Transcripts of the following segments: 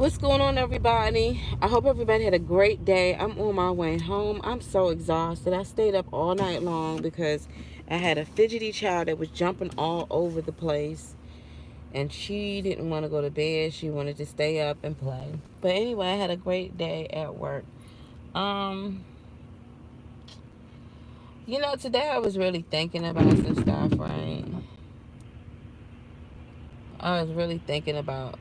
What's going on, everybody? I hope everybody had a great day. I'm on my way home. I'm so exhausted. I stayed up all night long because I had a fidgety child that was jumping all over the place, and she didn't want to go to bed. She wanted to stay up and play. But anyway, I had a great day at work. Um, Today I was really thinking about some stuff, right? I was thinking about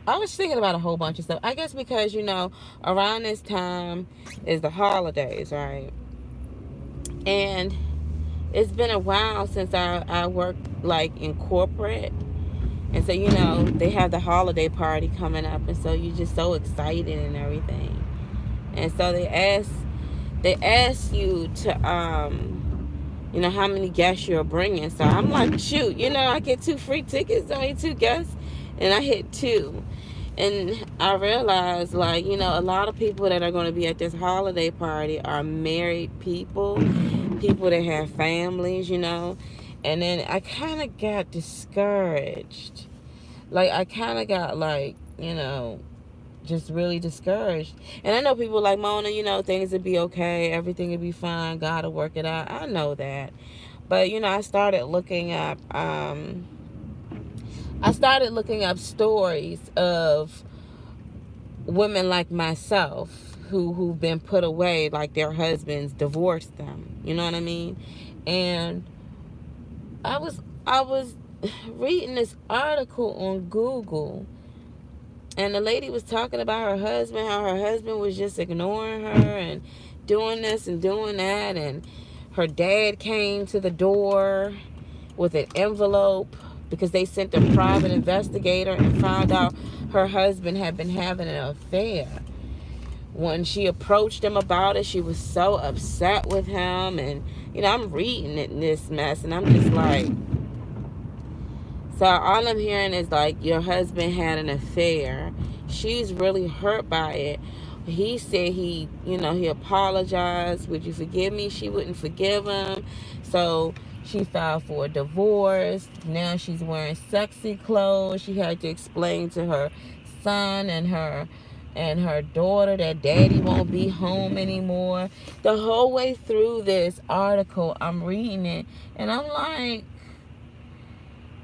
a whole bunch of stuff. I guess because, around this time is the holidays, right? And it's been a while since I worked like in corporate. And so, they have the holiday party coming up. And so you're just so excited and everything. And so they ask you to, how many guests you're bringing. So I'm like, shoot, I get 2 free tickets, only 2 guests. And I hit 2. And I realized, like, a lot of people that are going to be at this holiday party are married people that have families. And then I kind of got discouraged. Like, I kind of got, like, just really discouraged. And I know people like, Mona, things will be okay. Everything will be fine. God will work it out. I know that. But, I started looking up, stories of women like myself who've been put away, like their husbands divorced them. You know what I mean? And I was reading this article on Google, and the lady was talking about her husband, how her husband was just ignoring her and doing this and doing that, and her dad came to the door with an envelope because they sent a private investigator and found out her husband had been having an affair. When she approached him about it, she was so upset with him. And, I'm reading it in this mess, and I'm just like, so all I'm hearing is like, your husband had an affair. She's really hurt by it. He said he apologized. Would you forgive me? She wouldn't forgive him. So she filed for a divorce. Now she's wearing sexy clothes. She had to explain to her son and her daughter that daddy won't be home anymore. The whole way through this article, I'm reading it, and I'm like,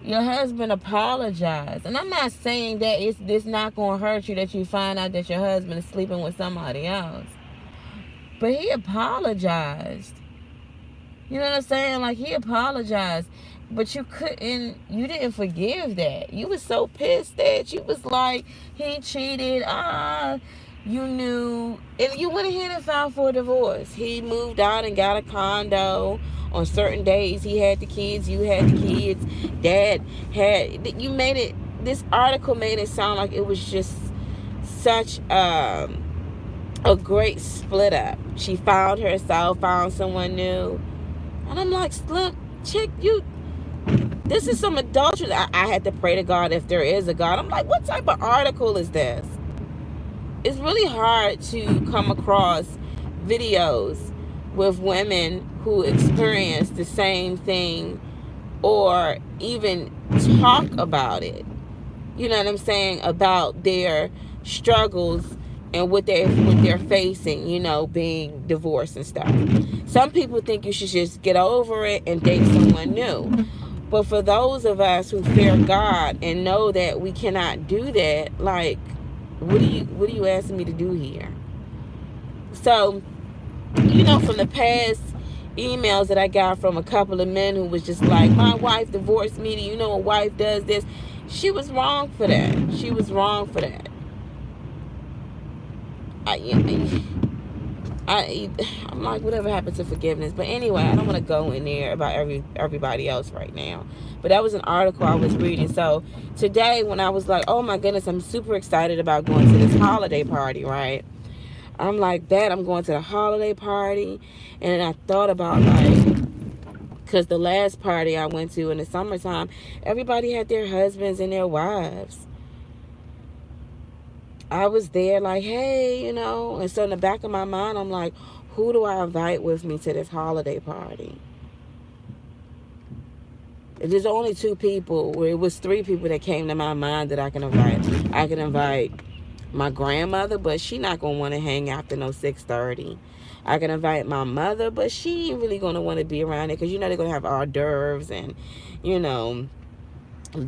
your husband apologized. And I'm not saying that it's not going to hurt you that you find out that your husband is sleeping with somebody else. But he apologized. You know what I'm saying? Like, he apologized. But you didn't forgive that. You was so pissed that you was like, he cheated. You knew. And you went ahead and filed for a divorce. He moved out and got a condo. On certain days, he had the kids, you had the kids. Dad had, this article made it sound like it was just such a great split up. She found herself, found someone new. And I'm like, slim chick, this is some adultery. I had to pray to God if there is a God. I'm like, what type of article is this? It's really hard to come across videos with women who experience the same thing or even talk about it. You know what I'm saying? About their struggles and what they're facing, being divorced and stuff. Some people think you should just get over it and date someone new. But for those of us who fear God and know that we cannot do that, like, what are you asking me to do here? So, from the past emails that I got from a couple of men who was just like, my wife divorced me. Do you know a wife does this? She was wrong for that. She was wrong for that. I'm like, whatever happened to forgiveness? But anyway, I don't want to go in there about everybody else right now. But that was an article I was reading. So today, when I was like, oh my goodness, I'm super excited about going to this holiday party, right? I'm like, that I'm going to the holiday party. And I thought about, like, because the last party I went to in the summertime, everybody had their husbands and their wives. I was there like, hey, and so in the back of my mind, I'm like, who do I invite with me to this holiday party? There's only 2 people, or it was 3 people that came to my mind that I can invite. I can invite my grandmother, but she not gonna want to hang after no 6:30. I can invite my mother, but she ain't really gonna want to be around it because they're gonna have hors d'oeuvres and you know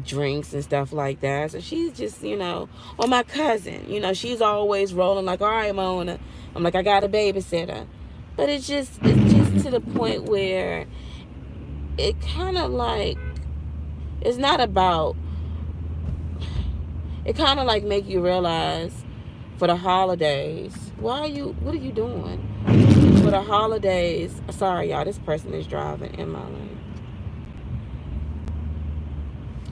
drinks and stuff like that. So she's just or my cousin, she's always rolling like, all right, Mona. I'm like, I got a babysitter, but it's just to the point where it kind of like it's not about. It kind of like make you realize for the holidays. What are you doing? For the holidays. Sorry, y'all. This person is driving in my lane.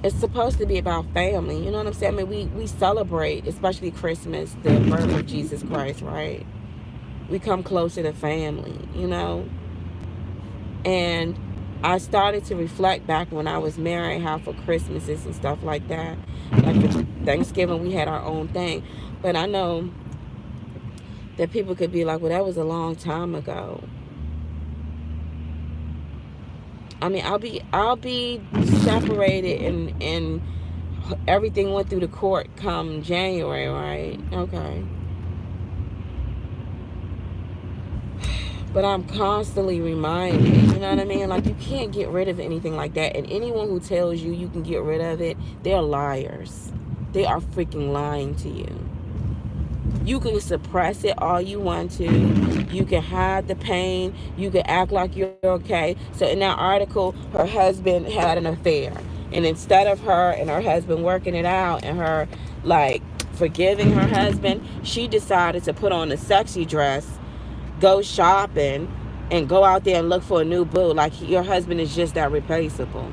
It's supposed to be about family. You know what I'm saying? I mean, we celebrate, especially Christmas, the birth of Jesus Christ, right? We come closer to family, And I started to reflect back when I was married, how for Christmases and stuff like that, like for Thanksgiving, we had our own thing. But I know that people could be like, well, that was a long time ago. I mean, I'll be separated and everything went through the court come January, right? Okay. But I'm constantly reminded, you know what I mean? Like, you can't get rid of anything like that. And anyone who tells you you can get rid of it, they're liars. They are freaking lying to you. You can suppress it all you want to. You can hide the pain. You can act like you're okay. So in that article, her husband had an affair. And instead of her and her husband working it out and her, like, forgiving her husband, she decided to put on a sexy dress, go shopping, and go out there and look for a new boo. Like, your husband is just that replaceable.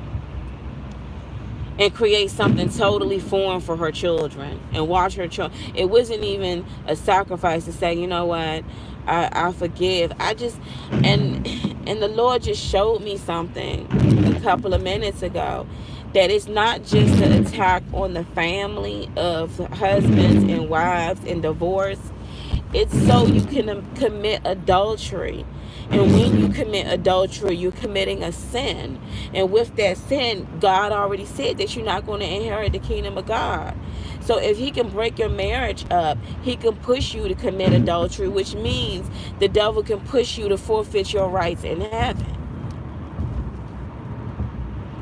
And create something totally foreign for her children and watch her children. It wasn't even a sacrifice to say, you know what, I forgive. And the Lord just showed me something a couple of minutes ago, that it's not just an attack on the family of husbands and wives and divorce. It's so you can commit adultery. And when you commit adultery, you're committing a sin. And with that sin, God already said that you're not going to inherit the kingdom of God. So if he can break your marriage up, he can push you to commit adultery, which means the devil can push you to forfeit your rights in heaven.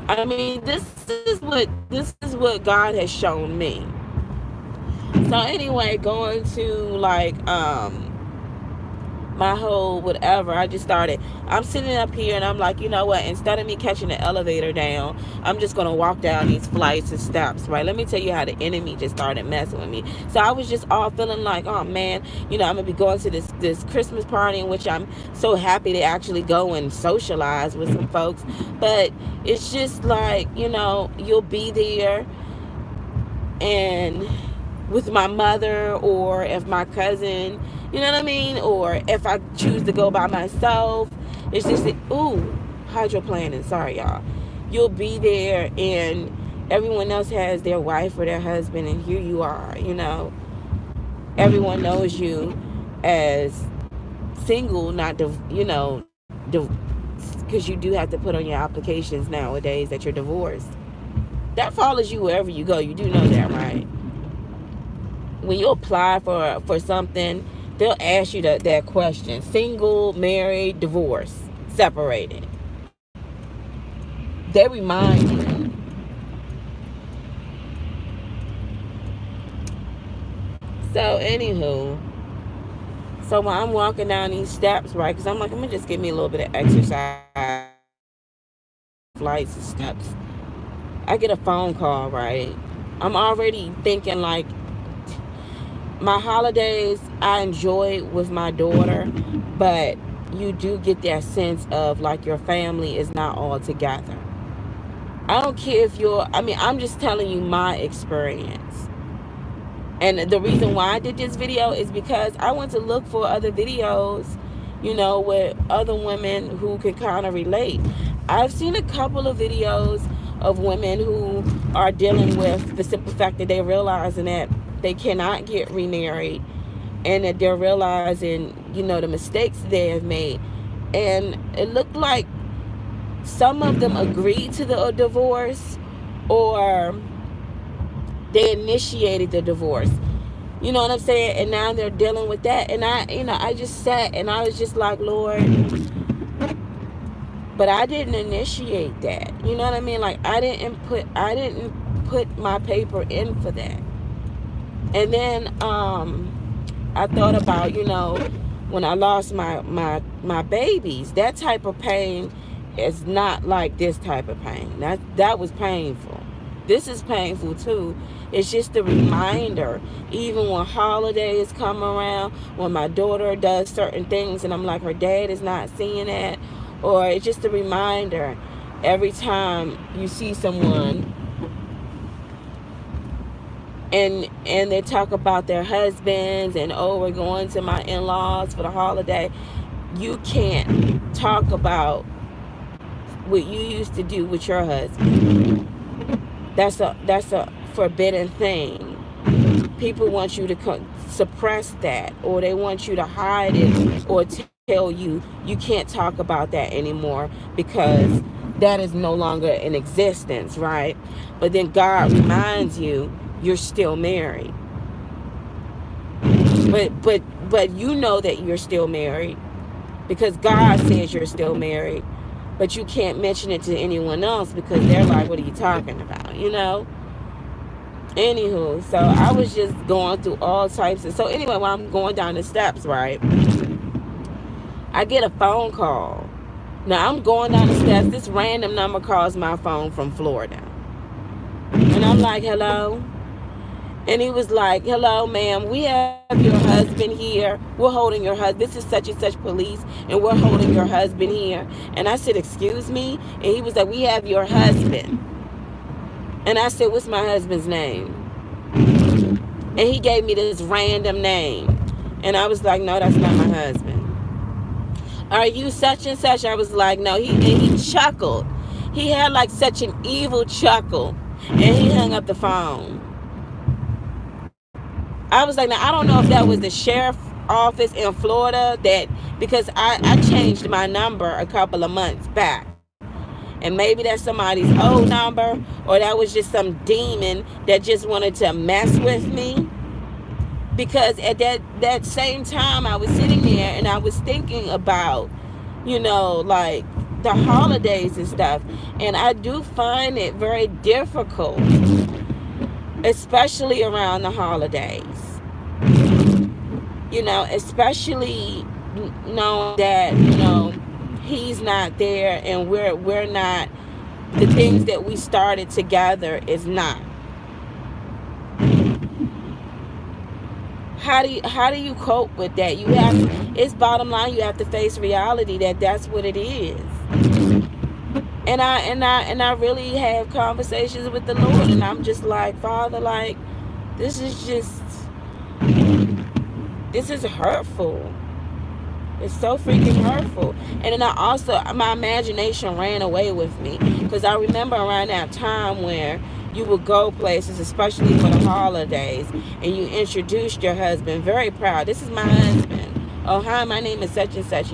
I mean, this is what God has shown me. So anyway, going to like my whole whatever, I'm sitting up here and I'm like, you know what, instead of me catching the elevator down, I'm just gonna walk down these flights of steps, right? Let me tell you how the enemy just started messing with me. So I was just all feeling like, oh man, I'm gonna be going to this Christmas party, in which I'm so happy to actually go and socialize with some folks, but it's just like, you'll be there and with my mother, or if my cousin, you know what I mean? Or if I choose to go by myself, it's just, hydroplaning. Sorry, y'all. You'll be there and everyone else has their wife or their husband, and here you are, Everyone knows you as single, not, because you do have to put on your applications nowadays that you're divorced. That follows you wherever you go. You do know that, right? When you apply for something, they'll ask you that question: single, married, divorced, separated. They remind you. So anywho, so when I'm walking down these steps, right, because I'm like, I'm gonna just give me a little bit of exercise, flights and steps, I get a phone call, right? I'm already thinking like, my holidays I enjoy with my daughter, but you do get that sense of like your family is not all together. I don't care if I'm just telling you my experience. And the reason why I did this video is because I went to look for other videos, with other women who could kind of relate. I've seen a couple of videos of women who are dealing with the simple fact that they're realizing that they cannot get remarried, and that they're realizing, the mistakes they have made. And it looked like some of them agreed to the divorce, or they initiated the divorce. You know what I'm saying? And now they're dealing with that. And I just sat and I was just like, Lord, but I didn't initiate that. You know what I mean? Like I didn't put my paper in for that. And then I thought about, when I lost my babies, that type of pain is not like this type of pain. That was painful. This is painful too. It's just a reminder, even when holidays come around, when my daughter does certain things and I'm like, her dad is not seeing that, or it's just a reminder every time you see someone and they talk about their husbands and, oh, we're going to my in-laws for the holiday. You can't talk about what you used to do with your husband. That's a forbidden thing. People want you to suppress that, or they want you to hide it, or tell you can't talk about that anymore because that is no longer in existence, right? But then God reminds you you're still married. But you know that you're still married because God says you're still married. But you can't mention it to anyone else because they're like, what are you talking about? Anywho, so I was just going through all types of. So anyway, when I'm going down the steps, right, I get a phone call. Now I'm going down the steps. This random number calls my phone from Florida. And I'm like, hello? And he was like, hello, ma'am, we have your husband here. We're holding your husband. This is such and such police, and we're holding your husband here. And I said, excuse me? And he was like, we have your husband. And I said, what's my husband's name? And he gave me this random name. And I was like, no, that's not my husband. Are you such and such? I was like, no. And he chuckled. He had like such an evil chuckle. And he hung up the phone. I was like, now I don't know if that was the sheriff office in Florida because I changed my number a couple of months back. And maybe that's somebody's old number, or that was just some demon that just wanted to mess with me. Because at that same time I was sitting there and I was thinking about, like the holidays and stuff. And I do find it very difficult, especially around the holidays. Especially knowing that, he's not there and we're not, the things that we started together is not. How do you cope with that? It's bottom line, you have to face reality that that's what it is. And I really have conversations with the Lord, and I'm just like, Father, like, this is hurtful. It's so freaking hurtful. And then my imagination ran away with me. Because I remember around that time where you would go places, especially for the holidays, and you introduced your husband, very proud. This is my husband. Oh, hi, my name is such and such,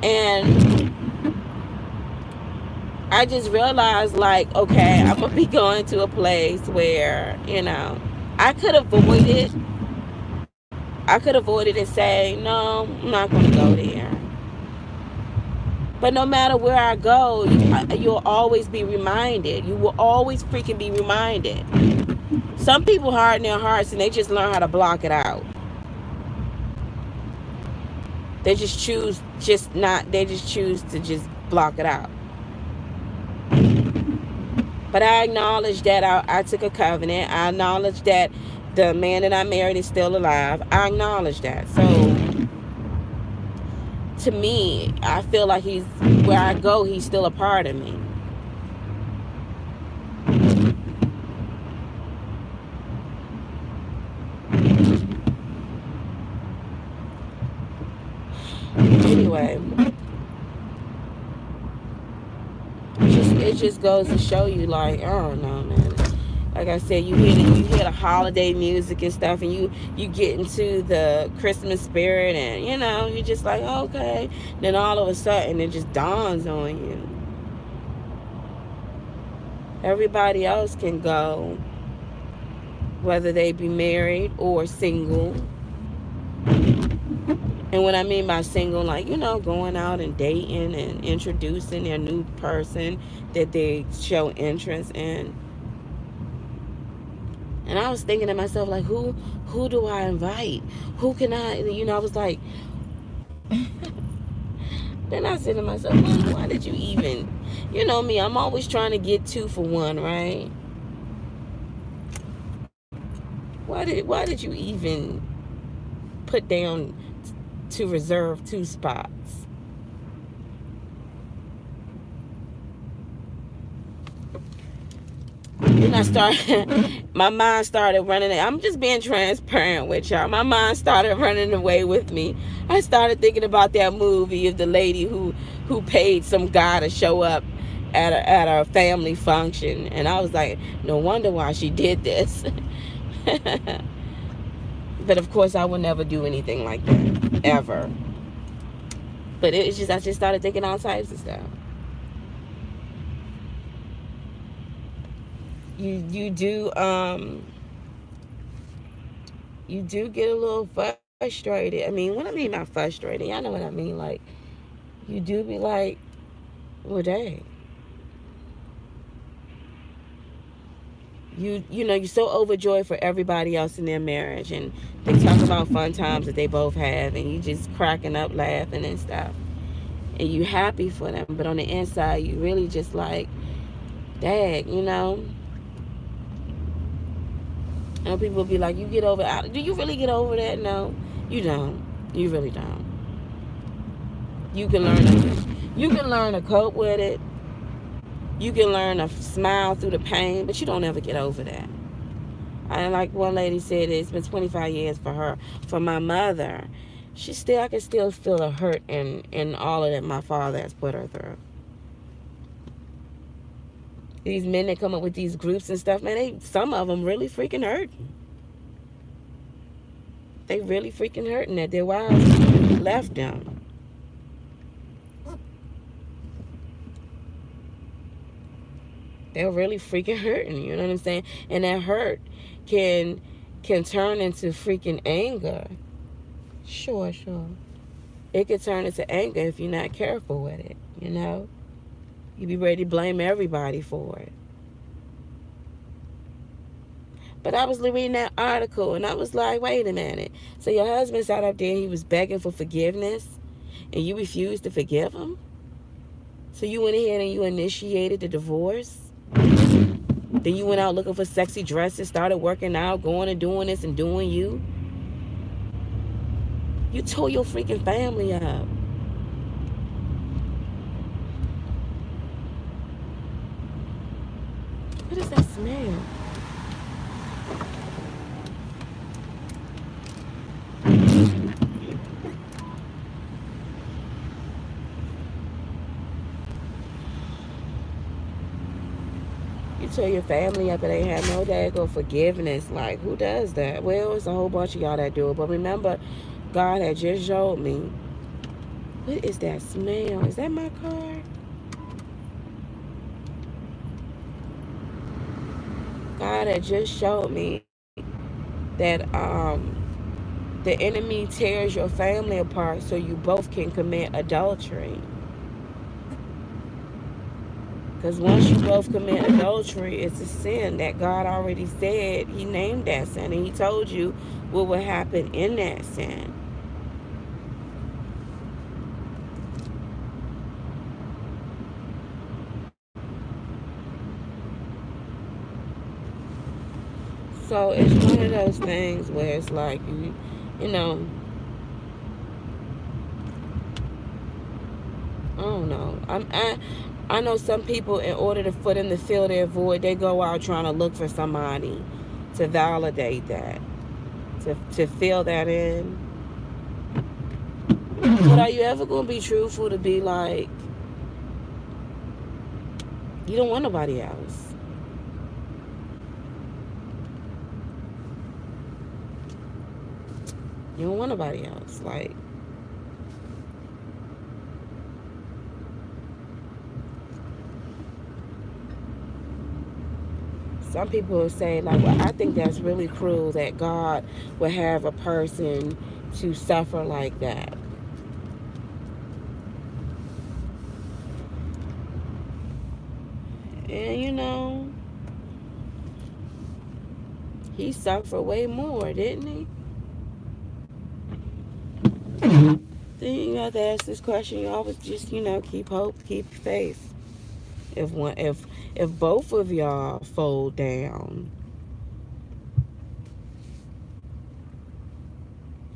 And I just realized, like, okay, I'm going to be going to a place where, I could avoid it. I could avoid it and say, no, I'm not going to go there. But no matter where I go, you'll always be reminded. You will always freaking be reminded. Some people harden their hearts and they just learn how to block it out. They just choose to just block it out. But I acknowledge that I took a covenant. I acknowledge that the man that I married is still alive. I acknowledge that. So, to me, I feel like where I go, he's still a part of me. Anyway, it just goes to show you, like, I don't know, man. Like I said, you hear the holiday music and stuff, and you get into the Christmas spirit, and you're just like, okay. Then all of a sudden, it just dawns on you. Everybody else can go whether they be married or single. And what I mean by single, like, going out and dating and introducing their new person that they show interest in. And I was thinking to myself, like, who do I invite? Who can I was like, then I said to myself, why did you even, me, I'm always trying to get 2 for 1, right? Why did you even put down to reserve 2 spots? Then my mind started running. I'm just being transparent with y'all. My mind started running away with me. I started thinking about that movie of the lady who paid some guy to show up at a family function, and I was like, no wonder why she did this. But of course, I would never do anything like that ever. But I just started thinking all types of stuff. You do get a little frustrated. I mean, what I mean by frustrated, y'all know what I mean. Like, you do be like, well, dang. You're so overjoyed for everybody else in their marriage, and they talk about fun times that they both have, and you just cracking up, laughing and stuff, and you happy for them, but on the inside, you really just like, dang, And people be like, you get over it. Do you really get over that? No, you don't. You really don't. You can learn to cope with it. You can learn to smile through the pain, but you don't ever get over that. And like one lady said, it's been 25 years for her. For my mother, I can still feel the hurt in all of that my father has put her through. These men that come up with these groups and stuff, man, some of them really freaking hurt. They really freaking hurting that their wives left them. They're really freaking hurting, you know what I'm saying? And that hurt can turn into freaking anger. Sure. It can turn into anger if you're not careful with it, You be ready to blame everybody for it. But I was reading that article, and I was like, wait a minute. So your husband sat up there and he was begging for forgiveness, and you refused to forgive him? So you went ahead and you initiated the divorce? Then you went out looking for sexy dresses, started working out, going and doing this and doing you? You tore your freaking family up. What is that smell? You tore your family up and ain't had no daggone forgiveness. Like, who does that? Well, it's a whole bunch of y'all that do it. But remember, God had just showed me. What is that smell? Is that my car? God had just showed me that the enemy tears your family apart so you both can commit adultery. Because once you both commit adultery, it's a sin that God already said. He named that sin, and he told you what would happen in that sin. So it's one of those things where it's like, I don't know. I know some people, in order for them to fill their void, they go out trying to look for somebody to validate that, to fill that in. But are you ever going to be truthful to be like, you don't want nobody else? You don't want nobody else. Like, some people will say, like, well, I think that's really cruel that God would have a person to suffer like that. And he suffered way more, didn't he? Then you have to ask this question. You always just, keep hope, keep faith. If both of y'all fold down,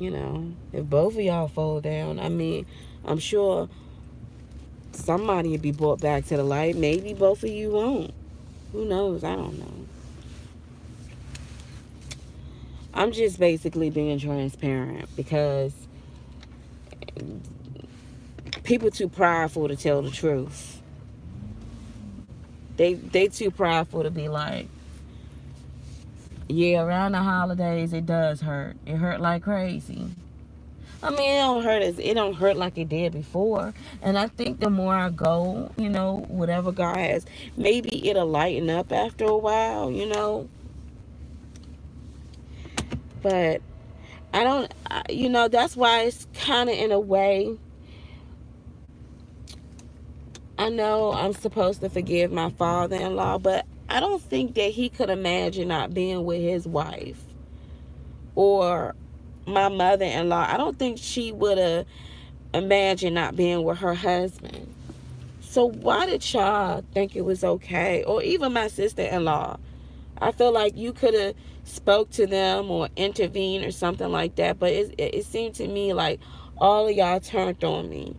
if both of y'all fold down, I mean, I'm sure somebody will be brought back to the light. Maybe both of you won't. Who knows? I don't know. I'm just basically being transparent because people too prideful to tell the truth. They too prideful to be like, yeah, around the holidays it does hurt. It hurt like crazy. I mean, it don't hurt like it did before. And I think the more I go, whatever God has, maybe it'll lighten up after a while. But I don't, that's why it's kind of in a way. I know I'm supposed to forgive my father-in-law, but I don't think that he could imagine not being with his wife. Or my mother-in-law, I don't think she would have imagined not being with her husband. So why did y'all think it was okay? Or even my sister-in-law. I feel like you could have spoke to them or intervened or something like that. But it seemed to me like all of y'all turned on me.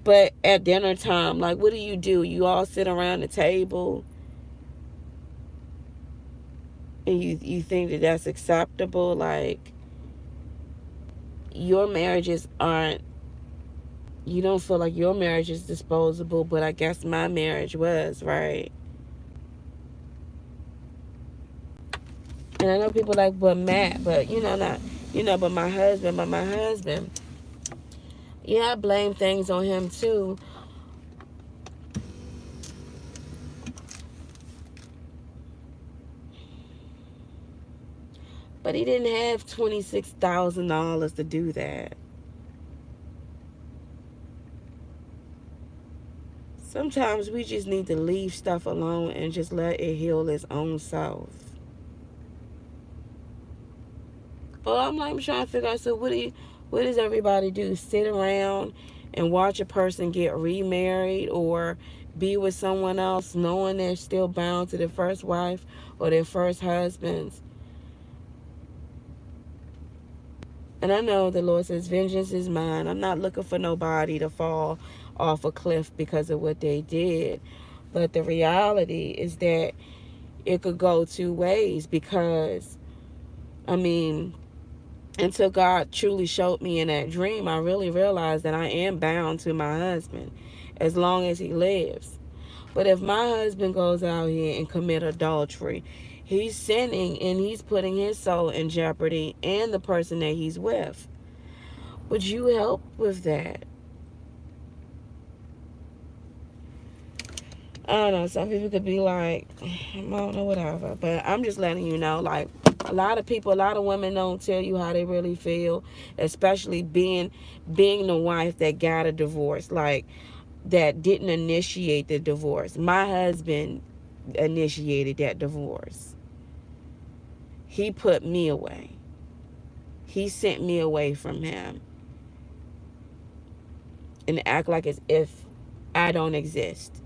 But at dinner time, like, what do? You all sit around the table and you think that that's acceptable? Like, your marriages aren't, you don't feel like your marriage is disposable, but I guess my marriage was, right? And I know people like, but Matt, but not, but my husband, yeah, I blame things on him too. But he didn't have $26,000 to do that. Sometimes we just need to leave stuff alone and just let it heal its own self. Well, I'm trying to figure out, so what does everybody do? Sit around and watch a person get remarried or be with someone else knowing they're still bound to their first wife or their first husbands? And I know the Lord says, vengeance is mine. I'm not looking for nobody to fall off a cliff because of what they did. But the reality is that it could go two ways because, I mean, until God truly showed me in that dream, I really realized that I am bound to my husband as long as he lives. But if my husband goes out here and commit adultery, he's sinning and he's putting his soul in jeopardy and the person that he's with. Would you help with that? I don't know. Some people could be like, I don't know, whatever. But I'm just letting you know, like, a lot of women don't tell you how they really feel, especially being the wife that got a divorce, like, that didn't initiate the divorce. My husband initiated that divorce. He put me away. He sent me away from him and act like as if I don't exist.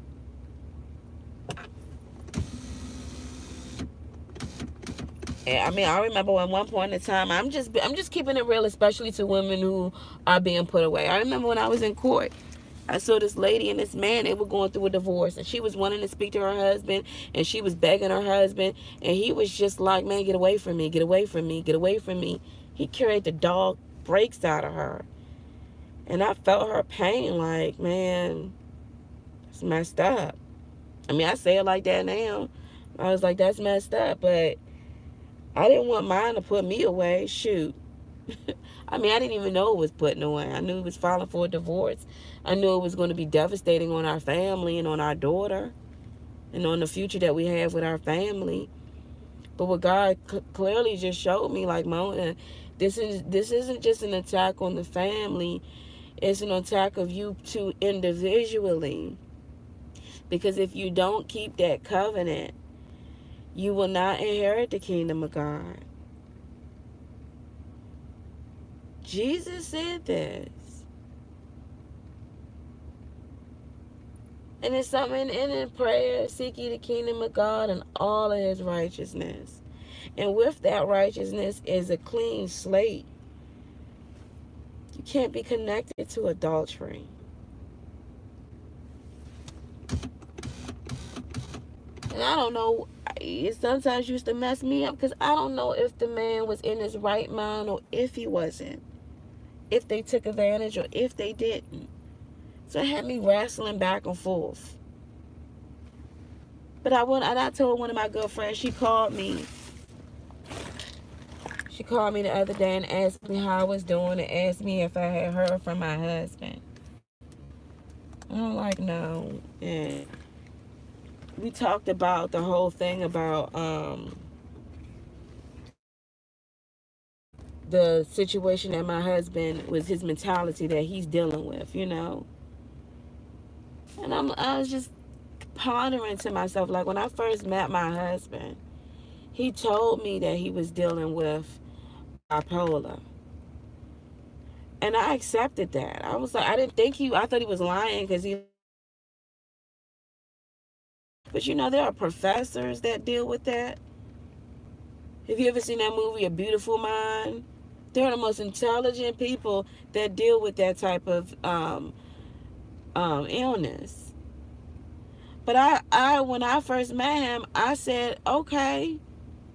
I mean, I remember at one point in time, I'm just keeping it real, especially to women who are being put away. I remember when I was in court, I saw this lady and this man, they were going through a divorce, and she was wanting to speak to her husband, and she was begging her husband, and he was just like, man, get away from me, get away from me, get away from me. He carried the dog breaks out of her. And I felt her pain, like, man, it's messed up. I mean, I say it like that now. I was like, that's messed up, but I didn't want mine to put me away. Shoot. I mean, I didn't even know it was putting away. I knew it was filing for a divorce. I knew it was going to be devastating on our family and on our daughter. and on the future that we have with our family. But what God clearly just showed me, like, Mona, this isn't just an attack on the family. It's an attack of you two individually. Because if you don't keep that covenant, you will not inherit the kingdom of God. Jesus said this. And it's something in prayer, seek ye the kingdom of God and all of his righteousness. And with that righteousness is a clean slate. You can't be connected to adultery. And I don't know, it sometimes used to mess me up because I don't know if the man was in his right mind or if he wasn't. If they took advantage or if they didn't. So it had me wrestling back and forth. But I told one of my good friends, she called me. She called me the other day and asked me how I was doing and asked me if I had heard from my husband. I'm like, no. And we talked about the whole thing about the situation that my husband was, his mentality that he's dealing with, you know. And I was just pondering to myself, like, when I first met my husband, he told me that he was dealing with bipolar. And I accepted that. I was like, I thought he was lying because he, but you know, there are professors that deal with that. Have you ever seen that movie, A Beautiful Mind? They're the most intelligent people that deal with that type of illness. But when I first met him, I said, okay.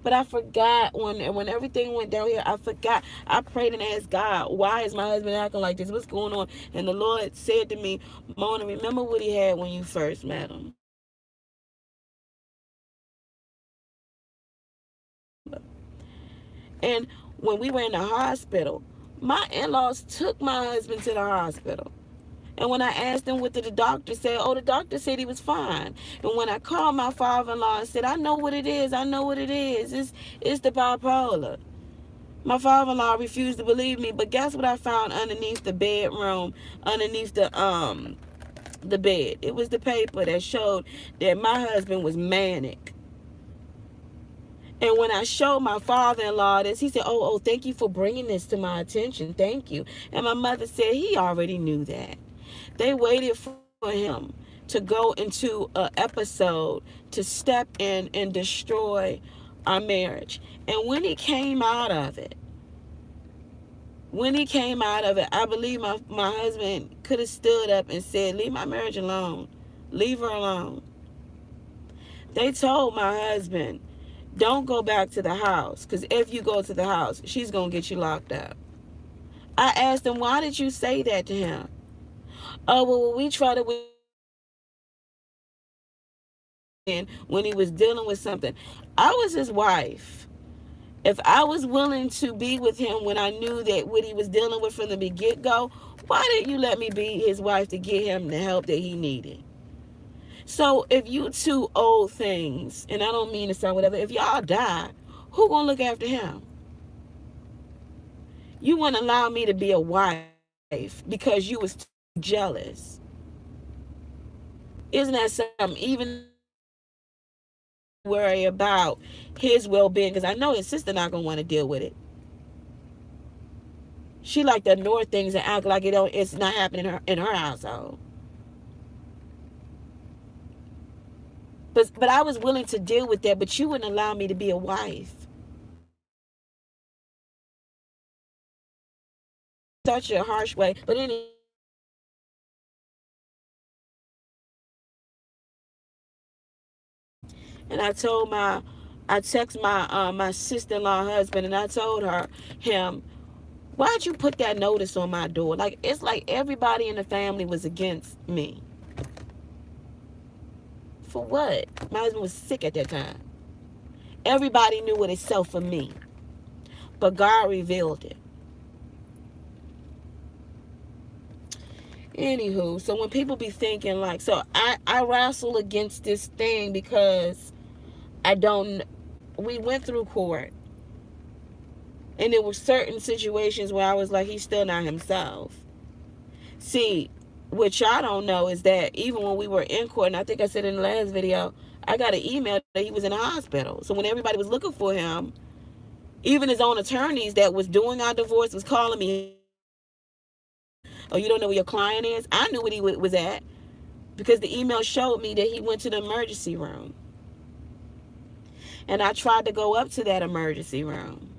But I forgot when everything went down here. I forgot. I prayed and asked God, why is my husband acting like this? What's going on? And the Lord said to me, Mona, remember what he had when you first met him. And when we were in the hospital, my in-laws took my husband to the hospital. And when I asked them what did the doctor say, oh, the doctor said he was fine. And when I called my father-in-law and said, I know what it is. I know what it is. It's the bipolar. My father-in-law refused to believe me, but guess what I found underneath the bedroom, underneath the bed? It was the paper that showed that my husband was manic. And when I showed my father-in-law this, he said, oh, thank you for bringing this to my attention. Thank you. And my mother said he already knew that. They waited for him to go into an episode to step in and destroy our marriage. And when he came out of it, I believe my husband could have stood up and said, leave my marriage alone. Leave her alone. They told my husband, don't go back to the house, because if you go to the house, she's going to get you locked up. I asked him, why did you say that to him? Oh, well, we tried to when he was dealing with something. I was his wife. If I was willing to be with him when I knew that what he was dealing with from the get-go, why didn't you let me be his wife to get him the help that he needed? So if you two old things, and I don't mean to sound whatever, if y'all die, who gonna look after him? You wouldn't allow me to be a wife because you was too jealous. Isn't that something? Even worry about his well-being, because I know his sister not gonna want to deal with it. She like to ignore things and act like it's not happening in her household. But I was willing to deal with that, but you wouldn't allow me to be a wife. Such a harsh way. But anyway, and I text my sister-in-law husband, and I told him, why'd you put that notice on my door? Like, it's like everybody in the family was against me. For what? My husband was sick at that time. Everybody knew what itself for me. But God revealed it. Anywho, so when people be thinking like, so I wrestle against this thing because I don't, we went through court, and there were certain situations where I was like, he's still not himself. See, what y'all don't know is that even when we were in court, and I think I said in the last video, I got an email that he was in a hospital. So when everybody was looking for him, even his own attorneys that was doing our divorce was calling me, oh, you don't know where your client is? I knew what he was at because the email showed me that he went to the emergency room. And I tried to go up to that emergency room.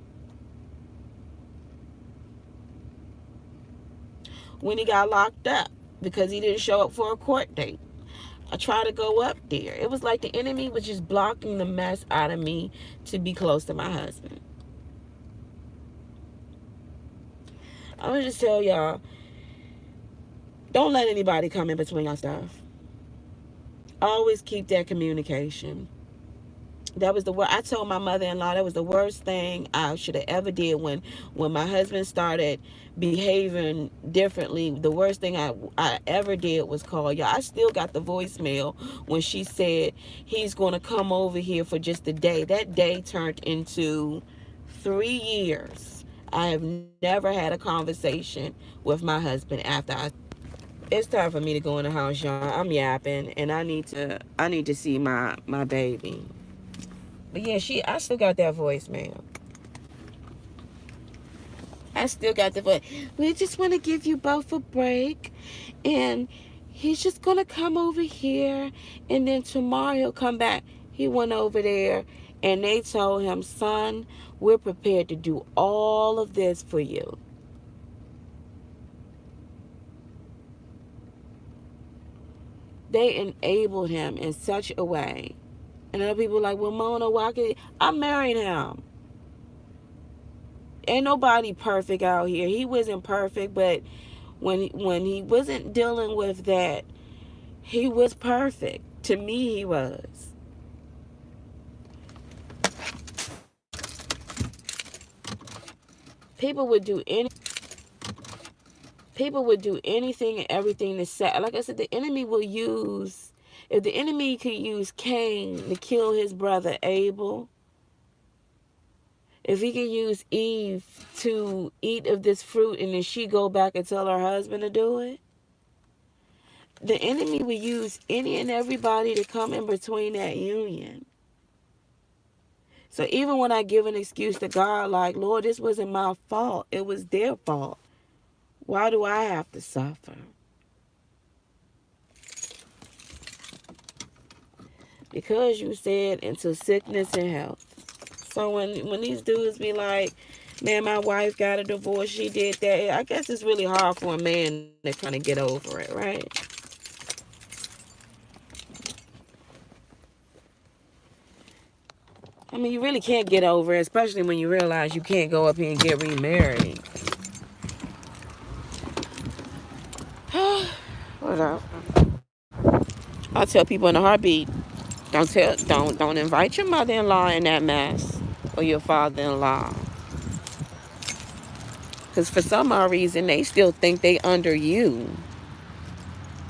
When he got locked up because he didn't show up for a court date, I tried to go up there. It was like the enemy was just blocking the mess out of me to be close to my husband. I'm going to just tell y'all, don't let anybody come in between our stuff. Always keep that communication. That was the word I told my mother-in-law. That was the worst thing I should have ever did when my husband started behaving differently. The worst thing I ever did was call y'all. I still got the voicemail when she said he's going to come over here for just a day. That day turned into 3 years. I have never had a conversation with my husband after it's time for me to go in the house, y'all. I'm yapping, and I need to see my baby. But yeah, I still got that voicemail. I still got the voice. We just want to give you both a break, and he's just gonna come over here, and then tomorrow he'll come back. He went over there, and they told him, son, we're prepared to do all of this for you. They enabled him in such a way. And other people like, well, Mona, why could I married him? Ain't nobody perfect out here. He wasn't perfect, but when he wasn't dealing with that, he was perfect. To me, he was. People would do anything and everything to set. Like I said, the enemy will use. If the enemy could use Cain to kill his brother Abel, if he can use Eve to eat of this fruit and then she go back and tell her husband to do it, the enemy will use any and everybody to come in between that union. So even when I give an excuse to God, like, Lord, this wasn't my fault. It was their fault. Why do I have to suffer? Because you said into sickness and health. So when these dudes be like, man, my wife got a divorce, she did that. I guess it's really hard for a man to kind of get over it, right? I mean, you really can't get over it, especially when you realize you can't go up here and get remarried. What up? I tell people in a heartbeat, don't invite your mother-in-law in that mess or your father-in-law. Because for some odd reason, they still think they under you.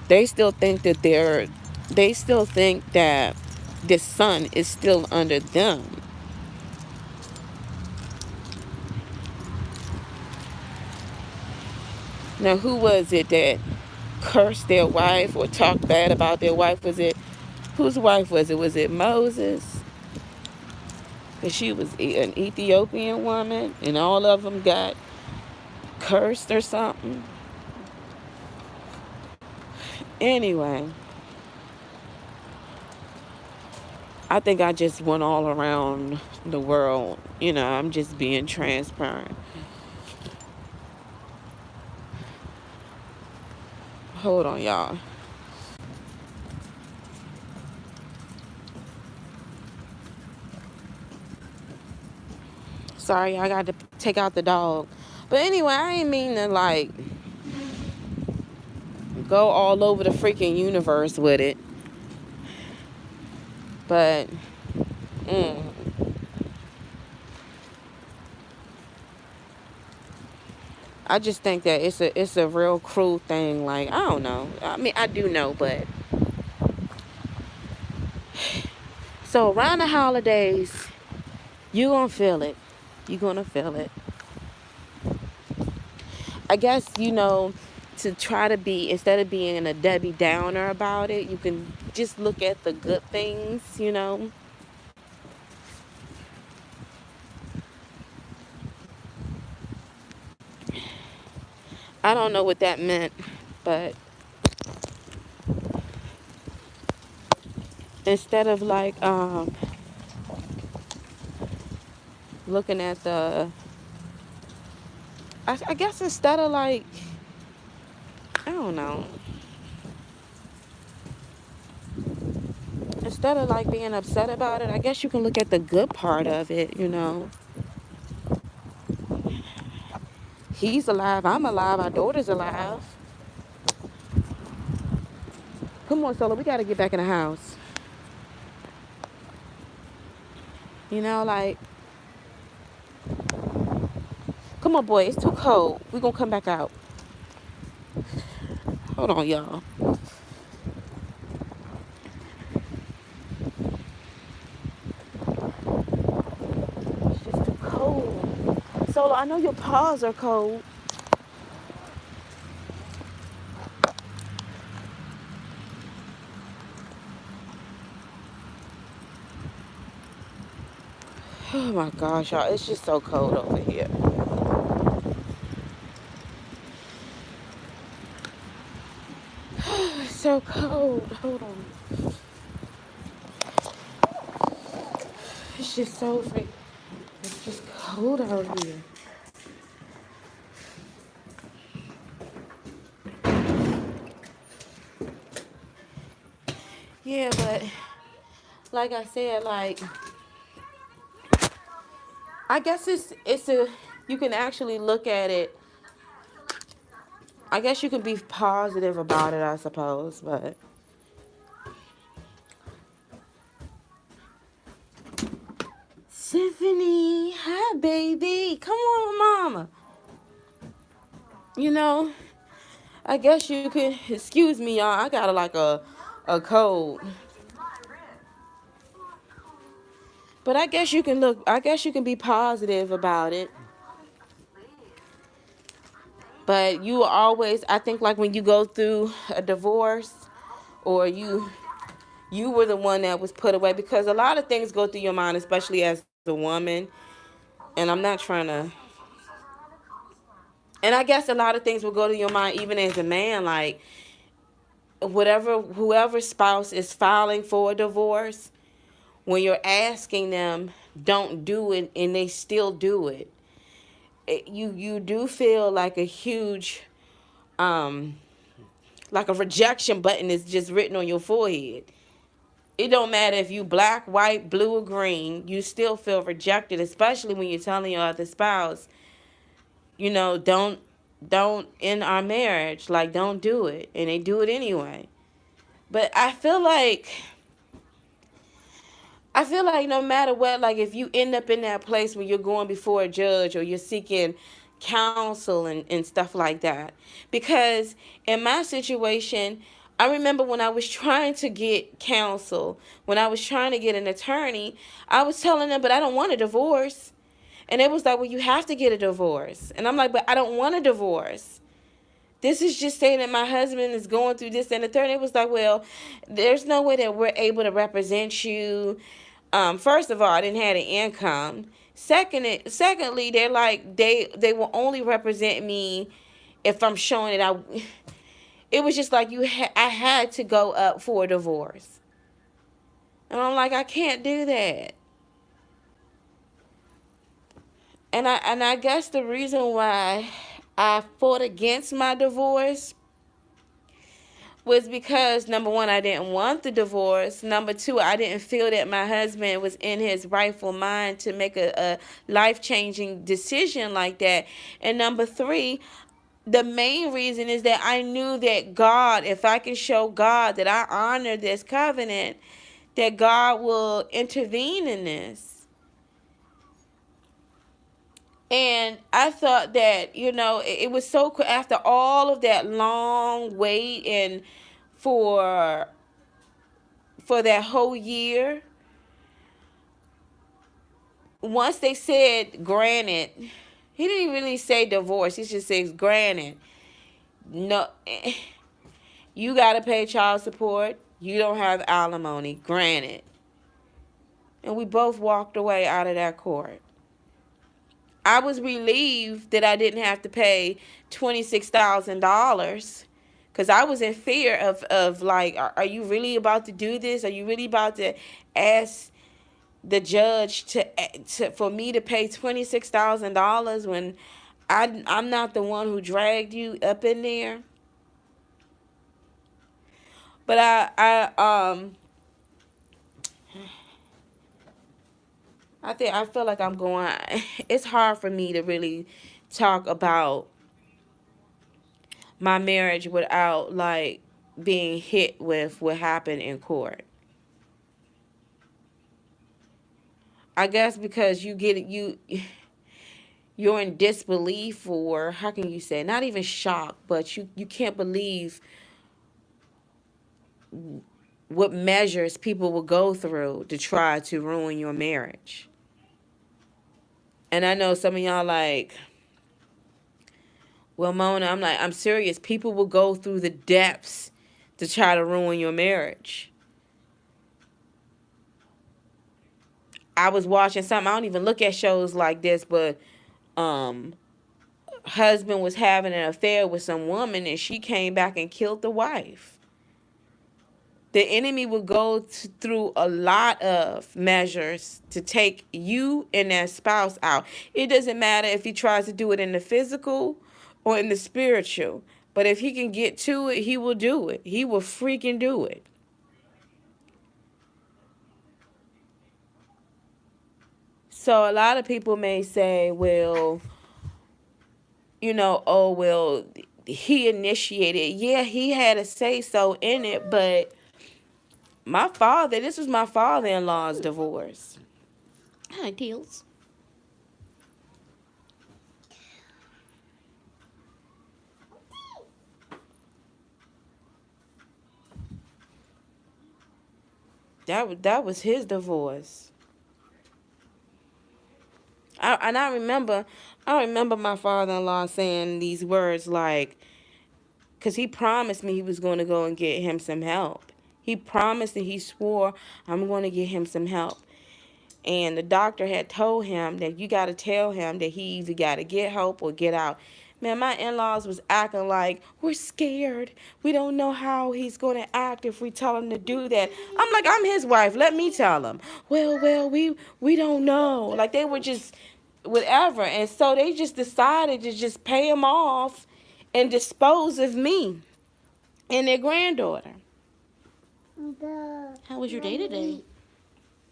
They still think that this son is still under them. Now, who was it that cursed their wife or talked bad about their wife? Whose wife was it? Was it Moses? Because she was an Ethiopian woman, and all of them got cursed or something. Anyway, I think I just went all around the world. I'm just being transparent. Hold on, y'all. Sorry, I got to take out the dog. But anyway, I ain't mean to like go all over the freaking universe with it. But I just think that it's a real cruel thing. Like, I don't know. I mean, I do know, but so around the holidays, you gonna feel it. You gonna feel it. I guess, to try to be, instead of being a Debbie Downer about it, you can just look at the good things. I don't know what that meant, but instead of like looking at I guess instead of like, I don't know, instead of like being upset about it, I guess you can look at the good part of it. He's alive, I'm alive, our daughter's alive. Come on, Solo, we gotta get back in the house. Like, come on, boy, it's too cold. We gonna come back out. Hold on, y'all. It's just too cold. Solo, I know your paws are cold. Oh my gosh, y'all, it's just so cold over here. It's so cold. Hold on. It's just so freak. It's just cold out here. Yeah, but like I said, like, I guess it's a you can actually look at it. I guess you can be positive about it, I suppose, but Symphony, hi baby. Come on, mama. You know, I guess you could excuse me, y'all. I got a cold. But I guess you can be positive about it. But you always, I think, like when you go through a divorce, or you were the one that was put away, because a lot of things go through your mind, especially as a woman. And I'm not trying to, and I guess a lot of things will go to your mind even as a man, like whoever spouse is filing for a divorce, when you're asking them, don't do it, and they still do it, you do feel like a huge, um like a rejection button is just written on your forehead. It don't matter if you black, white, blue, or green, you still feel rejected, especially when you're telling your other spouse, don't end our marriage, like, don't do it, and they do it anyway. But I feel like no matter what, like, if you end up in that place where you're going before a judge, or you're seeking counsel and stuff like that. Because in my situation, I remember when I was trying to get counsel, when I was trying to get an attorney, I was telling them, but I don't want a divorce. And it was like, well, you have to get a divorce. And I'm like, but I don't want a divorce. This is just saying that my husband is going through this and the third. It was like, well, there's no way that we're able to represent you. First of all, I didn't have an income. Secondly, they're like, they will only represent me if I'm showing it. It was just like, I had to go up for a divorce, and I'm like, I can't do that. And I guess the reason why I fought against my divorce was because, number one, I didn't want the divorce. Number two, I didn't feel that my husband was in his rightful mind to make a life-changing decision like that. And number three, the main reason is that I knew that God, if I can show God that I honor this covenant, that God will intervene in this. And I thought that, it was so cool after all of that long wait and for that whole year. Once they said granted, he didn't really say divorce. He just says granted. No, you got to pay child support. You don't have alimony. Granted. And we both walked away out of that court. I was relieved that I didn't have to pay $26,000 because I was in fear of like, are you really about to do this? Are you really about to ask the judge to for me to pay $26,000 when I'm not the one who dragged you up in there? But I feel like I'm going. It's hard for me to really talk about my marriage without like being hit with what happened in court. I guess because you're in disbelief, or how can you say, not even shock, but you can't believe what measures people will go through to try to ruin your marriage. And I know some of y'all like, well, Mona, I'm serious. People will go through the depths to try to ruin your marriage. I was watching something. I don't even look at shows like this, but husband was having an affair with some woman, and she came back and killed the wife. The enemy will go through a lot of measures to take you and that spouse out. It doesn't matter if he tries to do it in the physical or in the spiritual. But if he can get to it, he will do it. He will freaking do it. So a lot of people may say, well, oh, well, he initiated. Yeah, he had a say so in it, but this was my father-in-law's divorce. Hi, Deals. That was his divorce. I remember my father-in-law saying these words like, because he promised me he was going to go and get him some help. He promised and he swore, I'm going to get him some help. And the doctor had told him that you got to tell him that he either got to get help or get out. Man, my in-laws was acting like, we're scared. We don't know how he's going to act if we tell him to do that. I'm like, I'm his wife. Let me tell him. Well, we don't know. Like, they were just whatever. And so they just decided to just pay him off and dispose of me and their granddaughter. How was your day today?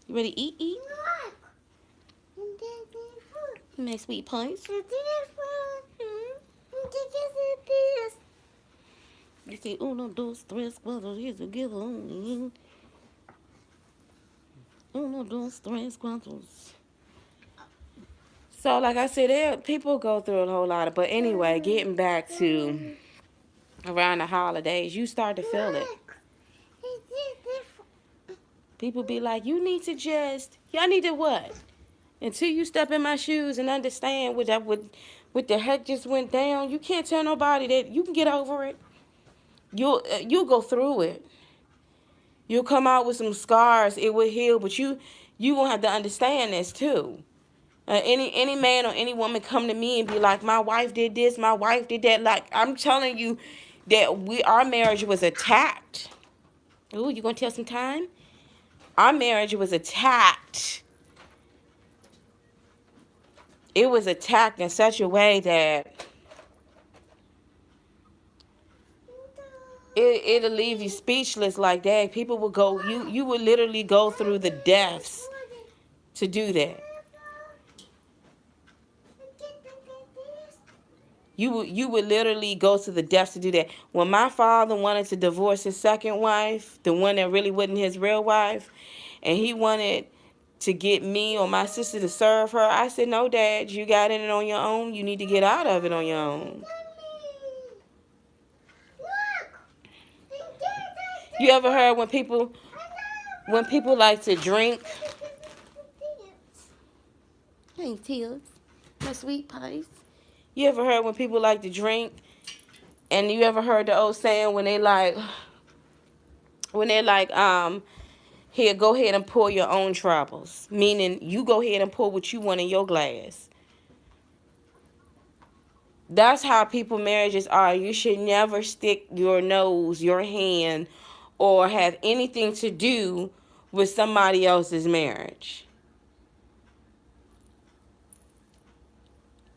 You ready to eat? You make sweet pies? You say, uno, dos, tres, cuatro, diez, together. Uno, dos, tres, cuatro. So, like I said, people go through a whole lot of, but anyway, getting back to around the holidays, you start to feel it. People be like, y'all need to what? Until you step in my shoes and understand what the heck just went down, you can't tell nobody that you can get over it. You'll go through it. You'll come out with some scars. It will heal, but you gonna have to understand this too. Any man or any woman come to me and be like, my wife did this, my wife did that. Like, I'm telling you that our marriage was attacked. Ooh, you gonna tell some time? Our marriage was attacked. It was attacked in such a way that it'll leave you speechless like that. People will go, you would literally go through the deaths to do that. You would literally go to the depths to do that. When my father wanted to divorce his second wife, the one that really wasn't his real wife, and he wanted to get me or my sister to serve her. I said, no, Dad, you got in it on your own. You need to get out of it on your own. You ever heard when people like to drink? Hey, Teals, my sweet pies. You ever heard when people like to drink? And you ever heard the old saying when they like, here, go ahead and pour your own troubles. Meaning, you go ahead and pour what you want in your glass. That's how people marriages are. You should never stick your nose, your hand, or have anything to do with somebody else's marriage.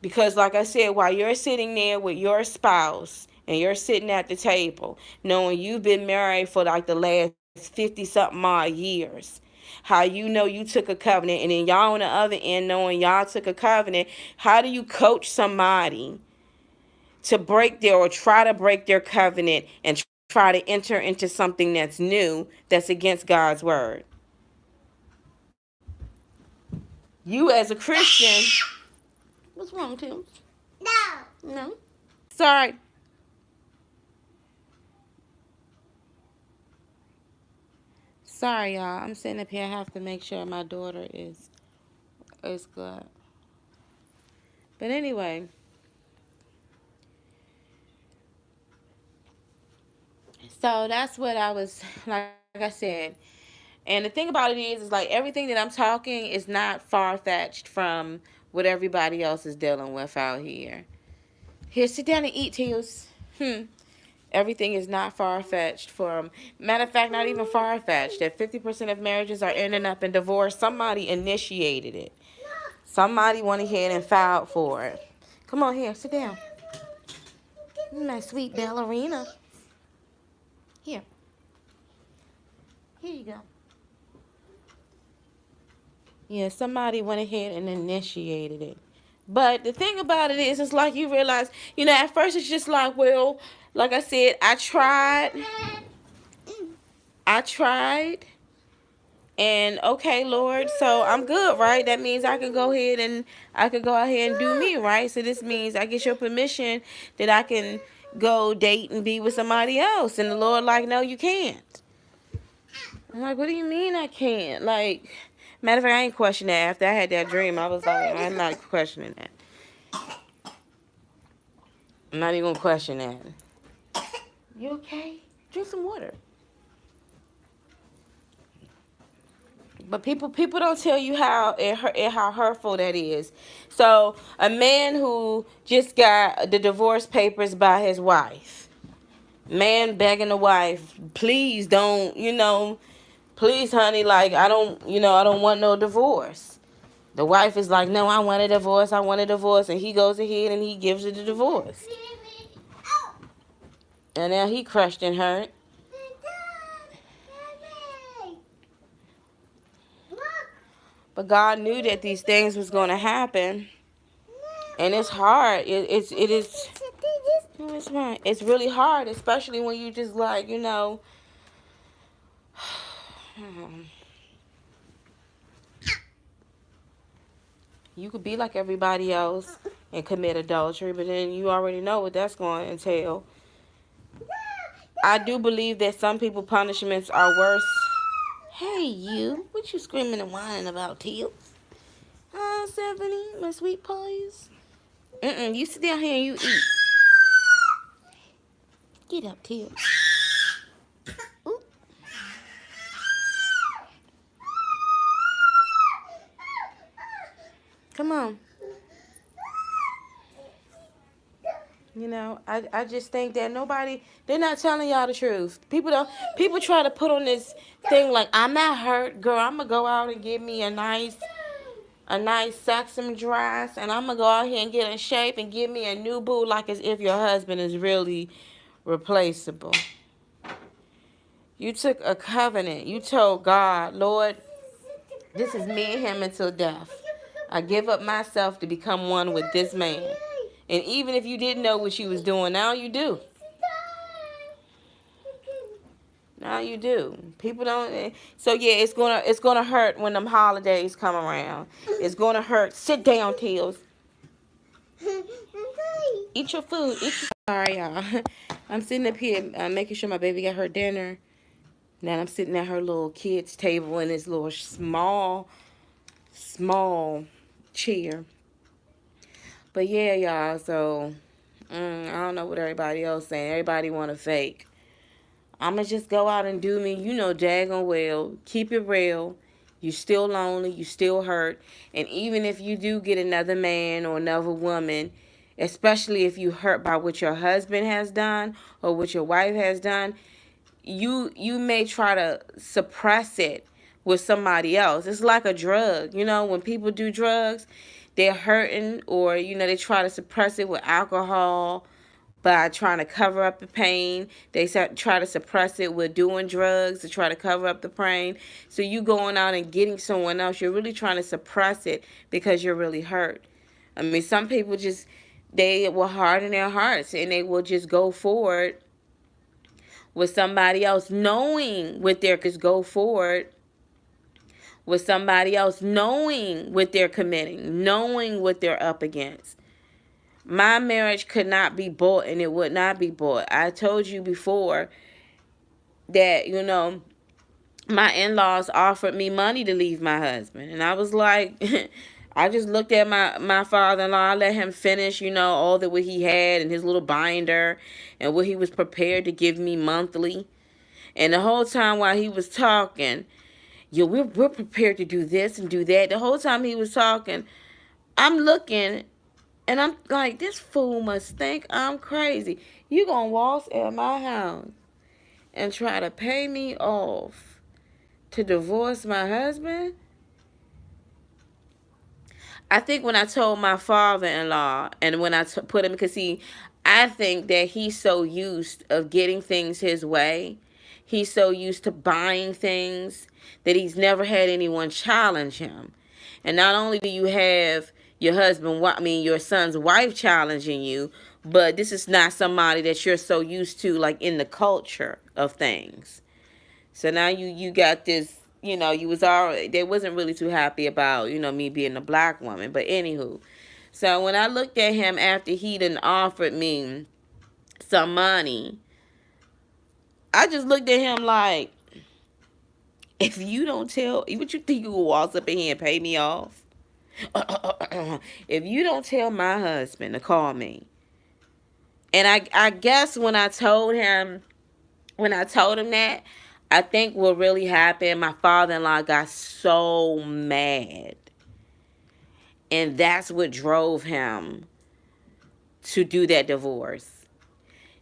Because like I said, while you're sitting there with your spouse and you're sitting at the table, knowing you've been married for like the last 50-something odd years, how you know you took a covenant, and then y'all on the other end knowing y'all took a covenant, how do you coach somebody to break their or try to break their covenant and try to enter into something that's new, that's against God's word? You as a Christian, what's wrong, Tim? No. Sorry. Sorry, y'all. I'm sitting up here. I have to make sure my daughter is good. But anyway, so that's what I was, like I said. And the thing about it is like everything that I'm talking is not far-fetched from what everybody else is dealing with out here. Here, sit down and eat, Teals. Everything is not far-fetched from, matter of fact, not even far-fetched. That 50% of marriages are ending up in divorce. Somebody initiated it. Somebody went ahead and filed for it. Come on here, sit down. My sweet ballerina. Here. Here you go. Yeah, somebody went ahead and initiated it. But the thing about it is, it's like you realize, at first it's just like, well, like I said, I tried, and okay, Lord, so I'm good, right? That means I can go ahead and do me, right? So this means I get your permission that I can go date and be with somebody else. And the Lord like, no, you can't. I'm like, what do you mean I can't? Like, matter of fact, I ain't questioning that. After I had that dream, I was like, I'm not questioning that. I'm not even gonna question that. You okay? Drink some water. But people don't tell you how how hurtful that is. So a man who just got the divorce papers by his wife, man begging the wife, please don't, please, honey, like I don't want no divorce. The wife is like, no, I want a divorce, and he goes ahead and he gives her the divorce. And now he crushed and hurt. But God knew that these things was going to happen. And it's hard. It is. No, it's fine. It's really hard, especially when you just like, you could be like everybody else and commit adultery, but then you already know what that's going to entail. I do believe that some people punishments are worse. Hey, you. What you screaming and whining about, Teal? Huh, Stephanie? My sweet pies? You sit down here and you eat. Get up, Teal. Ooh. Come on. I just think that they're not telling y'all the truth. People try to put on this thing like, I'm not hurt, girl. I'm going to go out and get me a nice Saxon dress, and I'm going to go out here and get in shape and get me a new boo, like as if your husband is really replaceable. You took a covenant. You told God, Lord, this is me and him until death. I give up myself to become one with this man. And even if you didn't know what you was doing, now you do. Now you do. People don't. So yeah, it's gonna hurt when them holidays come around. It's gonna hurt. Sit down, Tails. Eat your food. Sorry, y'all. I'm sitting up here making sure my baby got her dinner. Now I'm sitting at her little kids' table in this little small chair. But yeah, y'all. So I don't know what everybody else saying. Everybody want to fake. I'ma just go out and do me. You know, daggone well. Keep it real. You still lonely. You still hurt. And even if you do get another man or another woman, especially if you hurt by what your husband has done or what your wife has done, you may try to suppress it with somebody else. It's like a drug. You know, when people do drugs, they're hurting, or they try to suppress it with alcohol by trying to cover up the pain. They try to suppress it with doing drugs to try to cover up the pain. So you going out and getting someone else, you're really trying to suppress it because you're really hurt. I mean, some people just, they will harden their hearts and they will just go forward with somebody else knowing what they're committing, knowing what they're up against. My marriage could not be bought, and it would not be bought. I told you before that, my in-laws offered me money to leave my husband. And I was like, I just looked at my father-in-law. I let him finish, all that what he had in his little binder and what he was prepared to give me monthly. And the whole time while he was talking, we're prepared to do this and do that. The whole time he was talking, I'm looking and I'm like, this fool must think I'm crazy. You gonna waltz at my house and try to pay me off to divorce my husband? I think when I told my father-in-law and when I put him, because see, I think that he's so used of getting things his way. He's so used to buying things that he's never had anyone challenge him. And not only do you have your son's wife challenging you, but this is not somebody that you're so used to, like in the culture of things. So now you got this, you was already, they wasn't really too happy about, me being a black woman. But anywho, so when I looked at him after he done offered me some money, I just looked at him like, if you don't tell, what you think you will waltz up in here and pay me off? If you don't tell my husband to call me. And I guess when I told him that, I think what really happened, my father-in-law got so mad. And that's what drove him to do that divorce.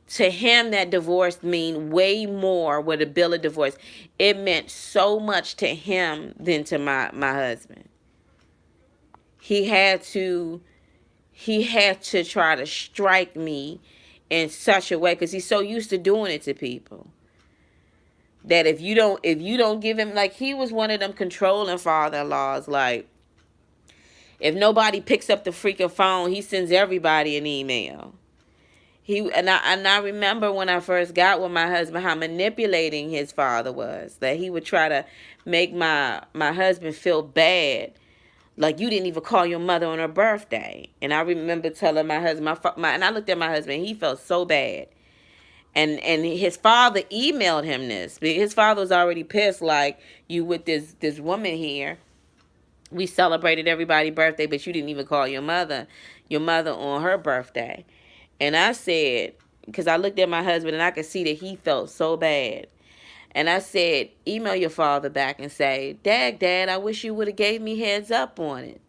To him, that divorce mean way more with a bill of divorce. It meant so much to him than to my husband. He had to try to strike me in such a way, because he's so used to doing it to people, that if you don't give him, like, he was one of them controlling father-in-laws. Like, if nobody picks up the freaking phone, he sends everybody an email. I remember when I first got with my husband, how manipulating his father was. That he would try to make my husband feel bad, like, you didn't even call your mother on her birthday. And I remember telling my husband, and I looked at my husband, he felt so bad. And his father emailed him this. His father was already pissed, like, you with this woman here. We celebrated everybody's birthday, but you didn't even call your mother on her birthday. And I said, because I looked at my husband and I could see that he felt so bad. And I said, email your father back and say, Dad, I wish you would have gave me heads up on it.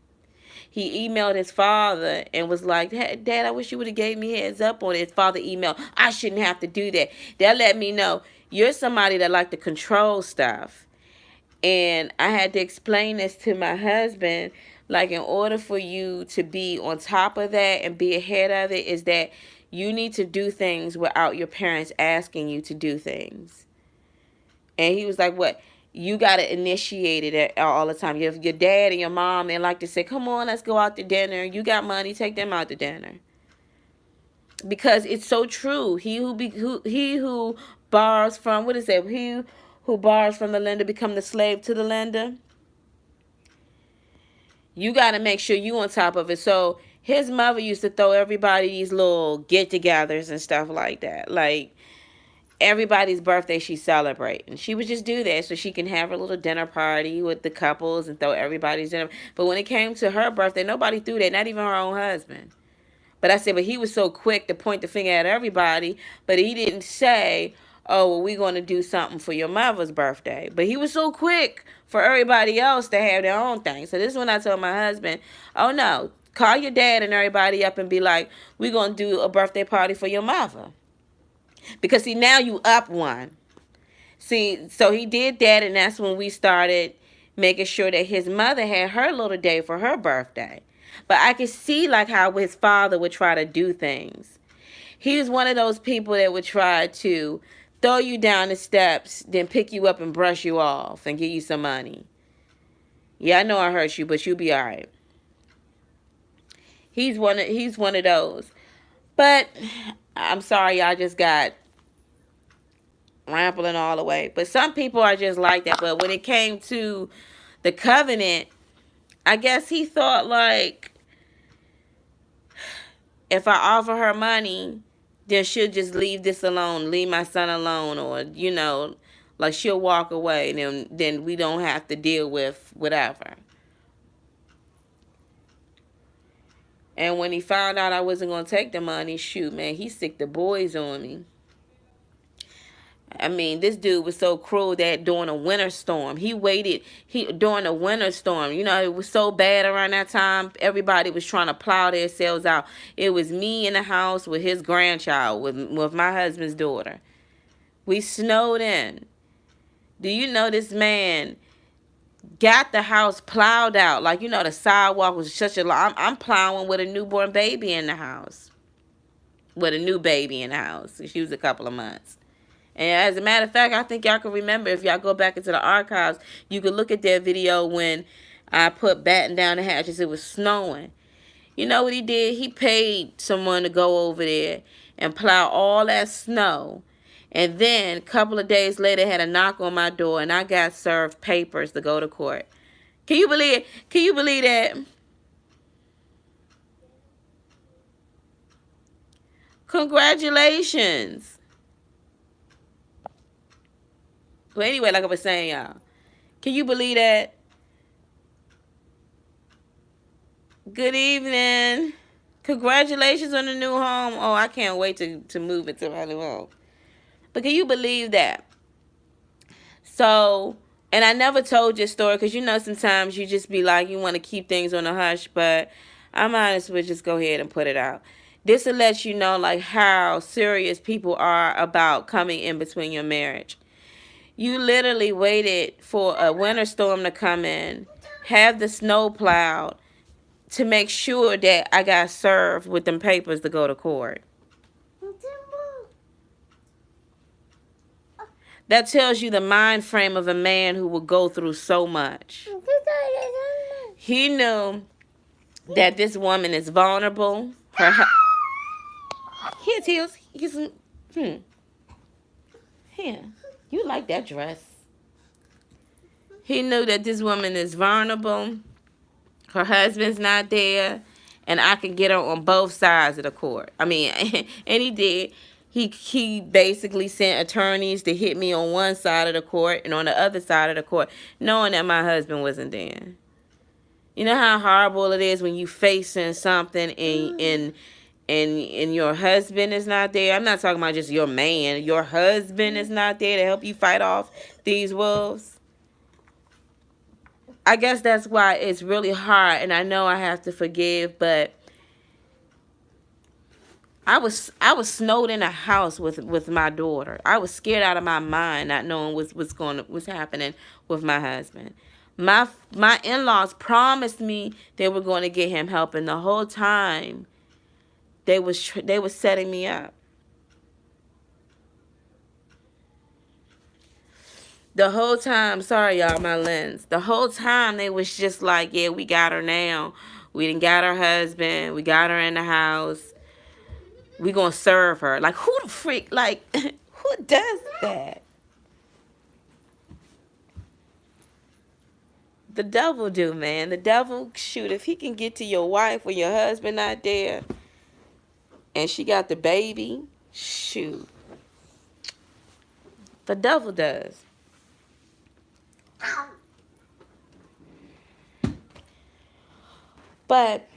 He emailed his father and was like, hey, Dad, I wish you would have gave me heads up on it. His father emailed, I shouldn't have to do that. That let me know you're somebody that like to control stuff. And I had to explain this to my husband, like, in order for you to be on top of that and be ahead of it, is that you need to do things without your parents asking you to do things. And he was like, what? You got to initiate it all the time. Your dad and your mom, they like to say, come on, let's go out to dinner. You got money, take them out to dinner. Because it's so true. He who borrows from, what is it? He who borrows from the lender become the slave to the lender. You got to make sure you on top of it. So his mother used to throw everybody these little get-togethers and stuff like that. Like, everybody's birthday she celebrate, and she would just do that so she can have her little dinner party with the couples and throw everybody's dinner. But when it came to her birthday, nobody threw that, not even her own husband. But I said, but he was so quick to point the finger at everybody, but he didn't say, oh, well, we're going to do something for your mother's birthday. But he was so quick for everybody else to have their own thing. So this is when I told my husband, oh, no, call your dad and everybody up and be like, we're going to do a birthday party for your mother. Because, see, now you up one. See, so he did that, and that's when we started making sure that his mother had her little day for her birthday. But I could see, like, how his father would try to do things. He was one of those people that would try to throw you down the steps, then pick you up and brush you off and give you some money. Yeah, I know I hurt you, but you'll be all right. He's one of those. But I'm sorry, I just got rambling all the way. But some people are just like that. But when it came to the covenant, I guess he thought, like, if I offer her money, then she'll just leave this alone, leave my son alone, or, you know, like, she'll walk away, and then we don't have to deal with whatever. And when he found out I wasn't going to take the money, shoot, man, he sicked the boys on me. I mean, this dude was so cruel that during a winter storm, during a winter storm, you know, it was so bad around that time. Everybody was trying to plow themselves out. It was me in the house with his grandchild, with my husband's daughter. We snowed in. Do you know this man got the house plowed out? Like, you know, the sidewalk was such a long. I'm plowing with a newborn baby in the house. With a new baby in the house. She was a couple of months. And as a matter of fact, I think y'all can remember, if y'all go back into the archives, you can look at that video when I put batten down the hatches. It was snowing. You know what he did? He paid someone to go over there and plow all that snow. And then a couple of days later, had a knock on my door, and I got served papers to go to court. Can you believe it? Can you believe that? Congratulations. But anyway, like I was saying, y'all, can you believe that? Good evening. Congratulations on the new home. Oh, I can't wait to move into my new home. But can you believe that? So, and I never told your story because, you know, sometimes you just be like, you want to keep things on the hush, but I might as well just go ahead and put it out. This will let you know, like, how serious people are about coming in between your marriage. You literally waited for a winter storm to come in, have the snow plowed, to make sure that I got served with them papers to go to court. That tells you the mind frame of a man who will go through so much. He knew that this woman is vulnerable. Here, Teals. Here. You like that dress. He knew that this woman is vulnerable. Her husband's not there. And I can get her on both sides of the court. I mean, and he did. He basically sent attorneys to hit me on one side of the court and on the other side of the court, knowing that my husband wasn't there. You know how horrible it is when you facing something and your husband is not there? I'm not talking about just your man. Your husband is not there to help you fight off these wolves. I guess that's why it's really hard, and I know I have to forgive, but I was snowed in a house with my daughter. I was scared out of my mind, not knowing what's happening with my husband. My in-laws promised me they were going to get him help, and the whole time they was setting me up. The whole time, sorry y'all, my lens. The whole time they was just like, yeah, we got her now. We done got her husband. We got her in the house. We gonna serve her. Like, who the freak, like, who Who does that? The devil do, man. The devil, shoot, if he can get to your wife when your husband not there and she got the baby, shoot. The devil does. But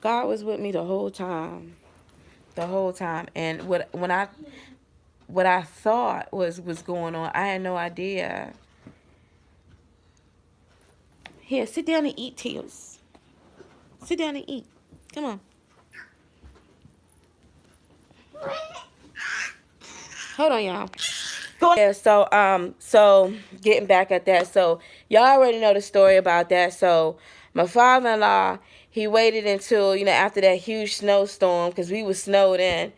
God was with me the whole time. The whole time. And what I thought was going on, I had no idea. Here, sit down and eat, Teals. Sit down and eat. Come on. Hold on, y'all. Yeah, so getting back at that. So y'all already know the story about that. So my father-in-law, he waited until, after that huge snowstorm, because we was snowed in.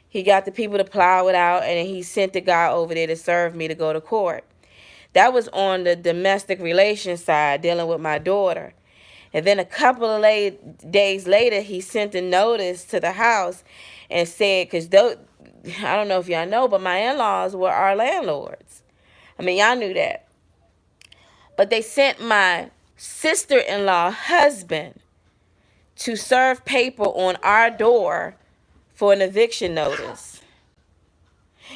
He got the people to plow it out, and then he sent the guy over there to serve me to go to court. That was on the domestic relations side, dealing with my daughter. And then a couple of days later, he sent a notice to the house and said, because I don't know if y'all know, but my in-laws were our landlords. I mean, y'all knew that. But they sent my sister-in-law husband to serve paper on our door for an eviction notice.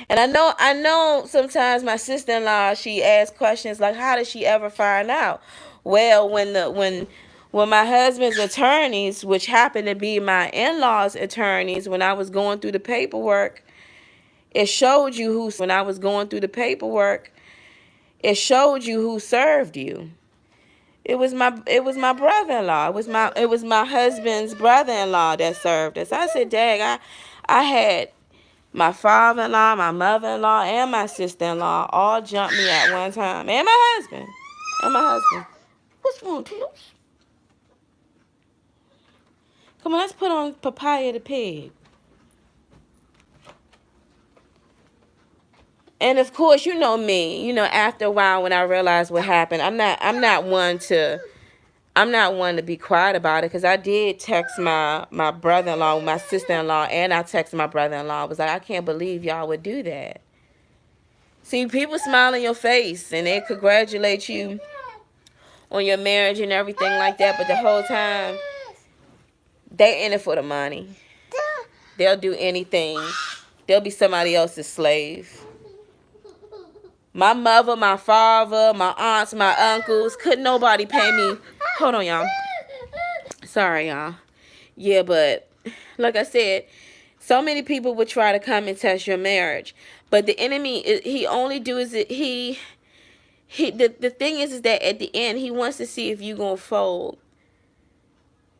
And I know sometimes my sister-in-law, she asks questions like, how did she ever find out? Well, when my husband's attorneys, which happened to be my in-laws' attorneys, when I was going through the paperwork, it showed you who served you. It was my brother-in-law. It was my husband's brother-in-law that served us. I said, dang, I had my father-in-law, my mother-in-law, and my sister-in-law all jumped me at one time. And my husband. What's wrong, Teals? Come on, let's put on Papaya the pig. And of course, you know me. After a while, when I realized what happened, I'm not one to be quiet about it, because I did text my brother-in-law, my sister-in-law, and I texted my brother-in-law. I was like, I can't believe y'all would do that. See, people smile in your face and they congratulate you on your marriage and everything like that, but the whole time, they in it for the money. They'll do anything. They'll be somebody else's slave. My mother, my father, my aunts, my uncles, couldn't nobody pay me. Hold on, y'all. Sorry, y'all. Yeah, but like I said, so many people would try to come and test your marriage. But the enemy, he only does it, the thing is that at the end, he wants to see if you're going to fold.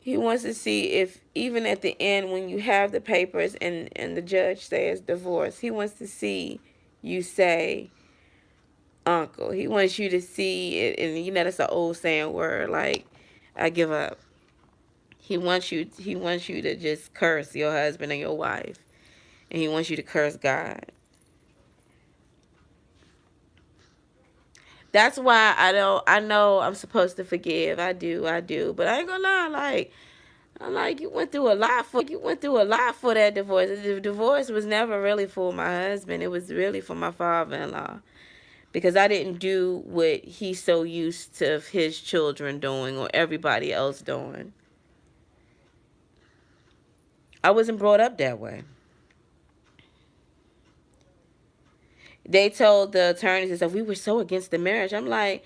He wants to see if, even at the end, when you have the papers and the judge says divorce, he wants to see you say uncle. He wants you to see it, and that's an old saying word, like, I give up. He wants you to just curse your husband and your wife, and he wants you to curse God. That's why I know I'm supposed to forgive. I do, but I ain't gonna lie, I'm like, you went through a lot for that divorce. The divorce was never really for my husband. It was really for my father-in-law. Because I didn't do what he's so used to his children doing or everybody else doing. I wasn't brought up that way. They told the attorneys and stuff, we were so against the marriage. I'm like,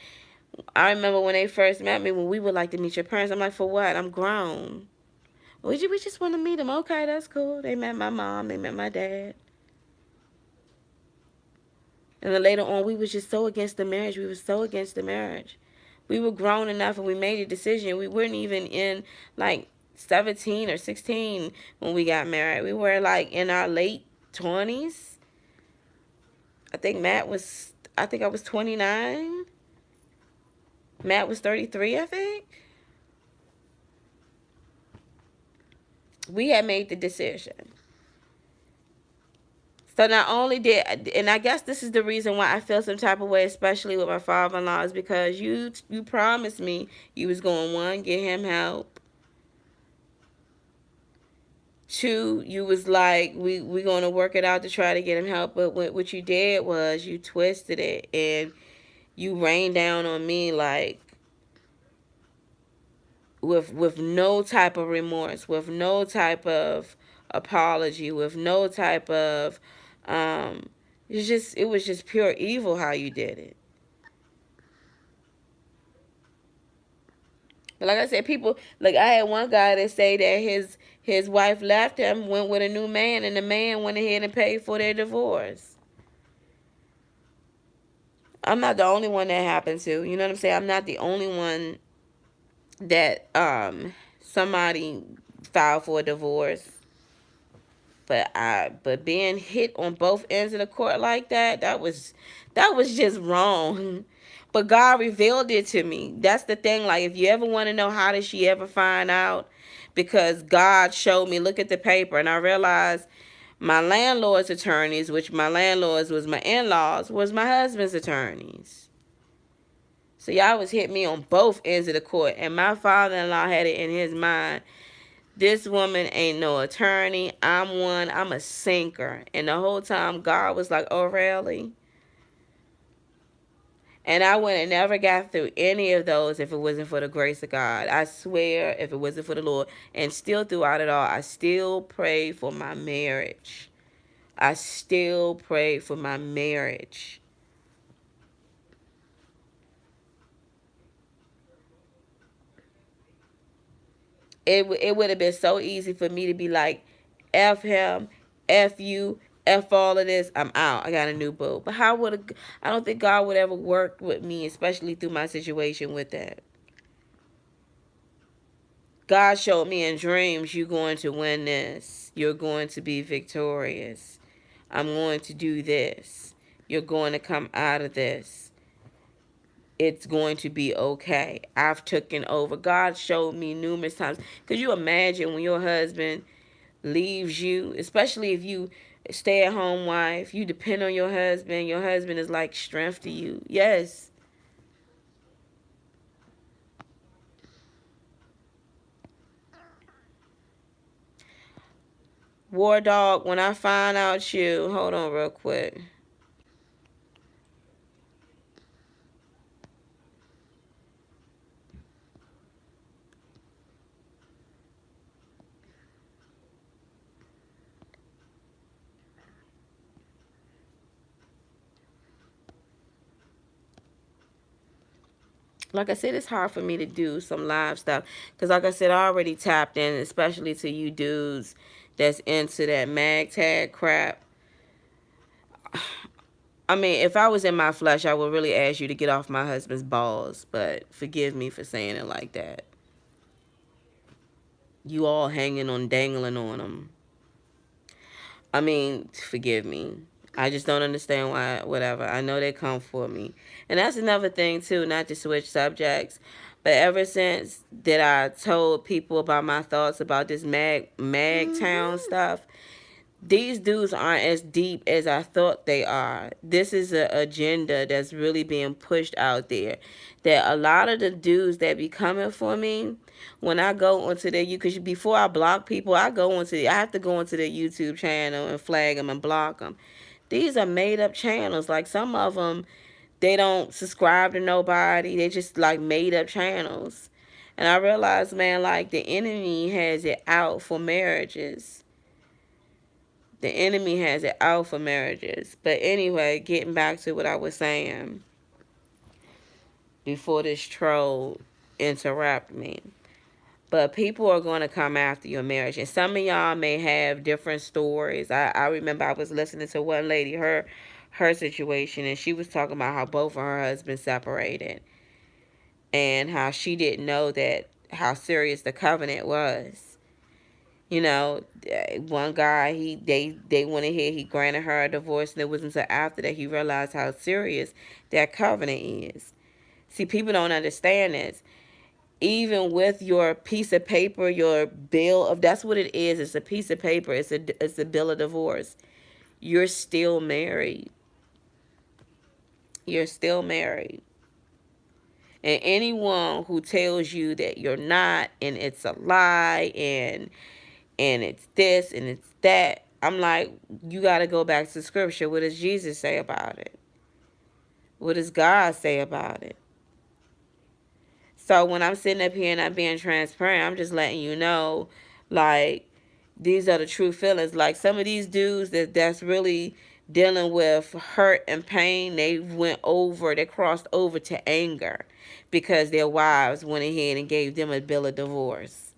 I remember when they first met me, when we would like to meet your parents. I'm like, for what? I'm grown. We just want to meet them. Okay, that's cool. They met my mom. They met my dad. And then later on, we was just so against the marriage. We were grown enough and we made a decision. We weren't even in like 17 or 16 when we got married. We were like in our late 20s. I think I was 29. Matt was 33, I think. We had made the decision. So not only and I guess this is the reason why I feel some type of way, especially with my father-in-law, is because you promised me you was going, one, get him help. Two, you was like, we gonna work it out to try to get him help. But what you did was you twisted it and you rained down on me like with no type of remorse, with no type of apology, with no type of it was just pure evil how you did it. But like I said, people, like I had one guy that say that his wife left him, went with a new man, and the man went ahead and paid for their divorce. I'm not the only one that happened to. You know what I'm saying? I'm not the only one that somebody filed for a divorce. But being hit on both ends of the court like that, that was just wrong. But God revealed it to me. That's the thing. Like, if you ever want to know how did she ever find out, because God showed me, look at the paper, and I realized my landlord's attorneys, which my landlords was my in-laws, was my husband's attorneys. So y'all was hit me on both ends of the court, and my father-in-law had it in his mind, this woman ain't no attorney. I'm one. I'm a sinker. And the whole time God was like, oh, really? And I would have never got through any of those if it wasn't for the grace of God. I swear, if it wasn't for the Lord. And still throughout it all, I still pray for my marriage. I still pray for my marriage. It would have been so easy for me to be like, F him, F you, F all of this, I'm out. I got a new boo. But I don't think God would ever work with me, especially through my situation with that. God showed me in dreams, you're going to win this. You're going to be victorious. I'm going to do this. You're going to come out of this. It's going to be okay. I've taken over. God showed me numerous times. Could you imagine when your husband leaves you, especially if you stay at home wife, you depend on your husband is like strength to you. Yes. War Dog, when I find out you, hold on real quick. Like I said, it's hard for me to do some live stuff because, like I said, I already tapped in, especially to you dudes that's into that mag tag crap. I mean, if I was in my flesh, I would really ask you to get off my husband's balls, but forgive me for saying it like that. You all hanging on, dangling on them. I mean, forgive me. I just don't understand why, whatever. I know they come for me. And that's another thing, too, not to switch subjects. But ever since that I told people about my thoughts about this mag town stuff, these dudes aren't as deep as I thought they are. This is an agenda that's really being pushed out there. That a lot of the dudes that be coming for me, when I go onto their, because before I block people, I have to go onto their YouTube channel and flag them and block them. These are made up channels. Like some of them, they don't subscribe to nobody. They just like made up channels. And I realized, man, like the enemy has it out for marriages. The enemy has it out for marriages. But anyway, getting back to what I was saying before this troll interrupt me. But people are going to come after your marriage. And some of y'all may have different stories. I remember I was listening to one lady, her situation, and she was talking about how both of her husbands separated. And how she didn't know that, how serious the covenant was. You know, one guy, they went ahead, he granted her a divorce, and it wasn't until after that he realized how serious that covenant is. See, people don't understand this. Even with your piece of paper, your bill of, that's what it is. It's a piece of paper. It's a bill of divorce. You're still married. You're still married. And anyone who tells you that you're not, and it's a lie, and and it's this and it's that. I'm like, you got to go back to scripture. What does Jesus say about it? What does God say about it? So when I'm sitting up here and I'm being transparent, I'm just letting you know, like, these are the true feelings. Like some of these dudes that's really dealing with hurt and pain, they crossed over to anger because their wives went ahead and gave them a bill of divorce.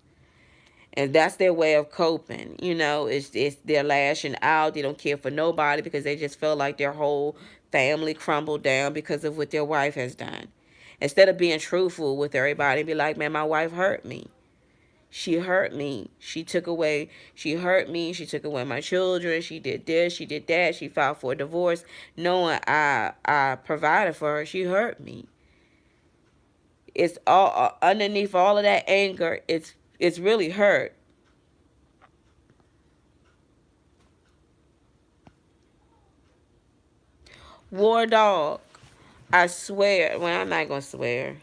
And that's their way of coping. It's they're lashing out. They don't care for nobody because they just feel like their whole family crumbled down because of what their wife has done. Instead of being truthful with everybody and be like, man, my wife hurt me. She hurt me. She hurt me. She took away my children. She did this. She did that. She filed for a divorce. Knowing I provided for her, she hurt me. It's all underneath all of that anger. It's really hurt. War dog. I swear. Well, I'm not gonna swear.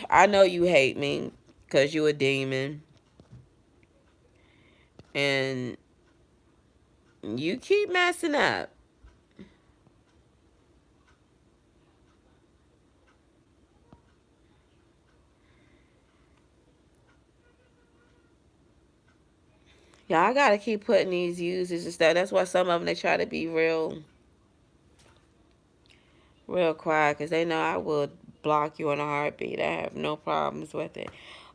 I know you hate me because you a demon. And you keep messing up. Y'all gotta keep putting these uses and stuff. That's why some of them, they try to be real quiet because they know I will block you in a heartbeat. I have no problems with it.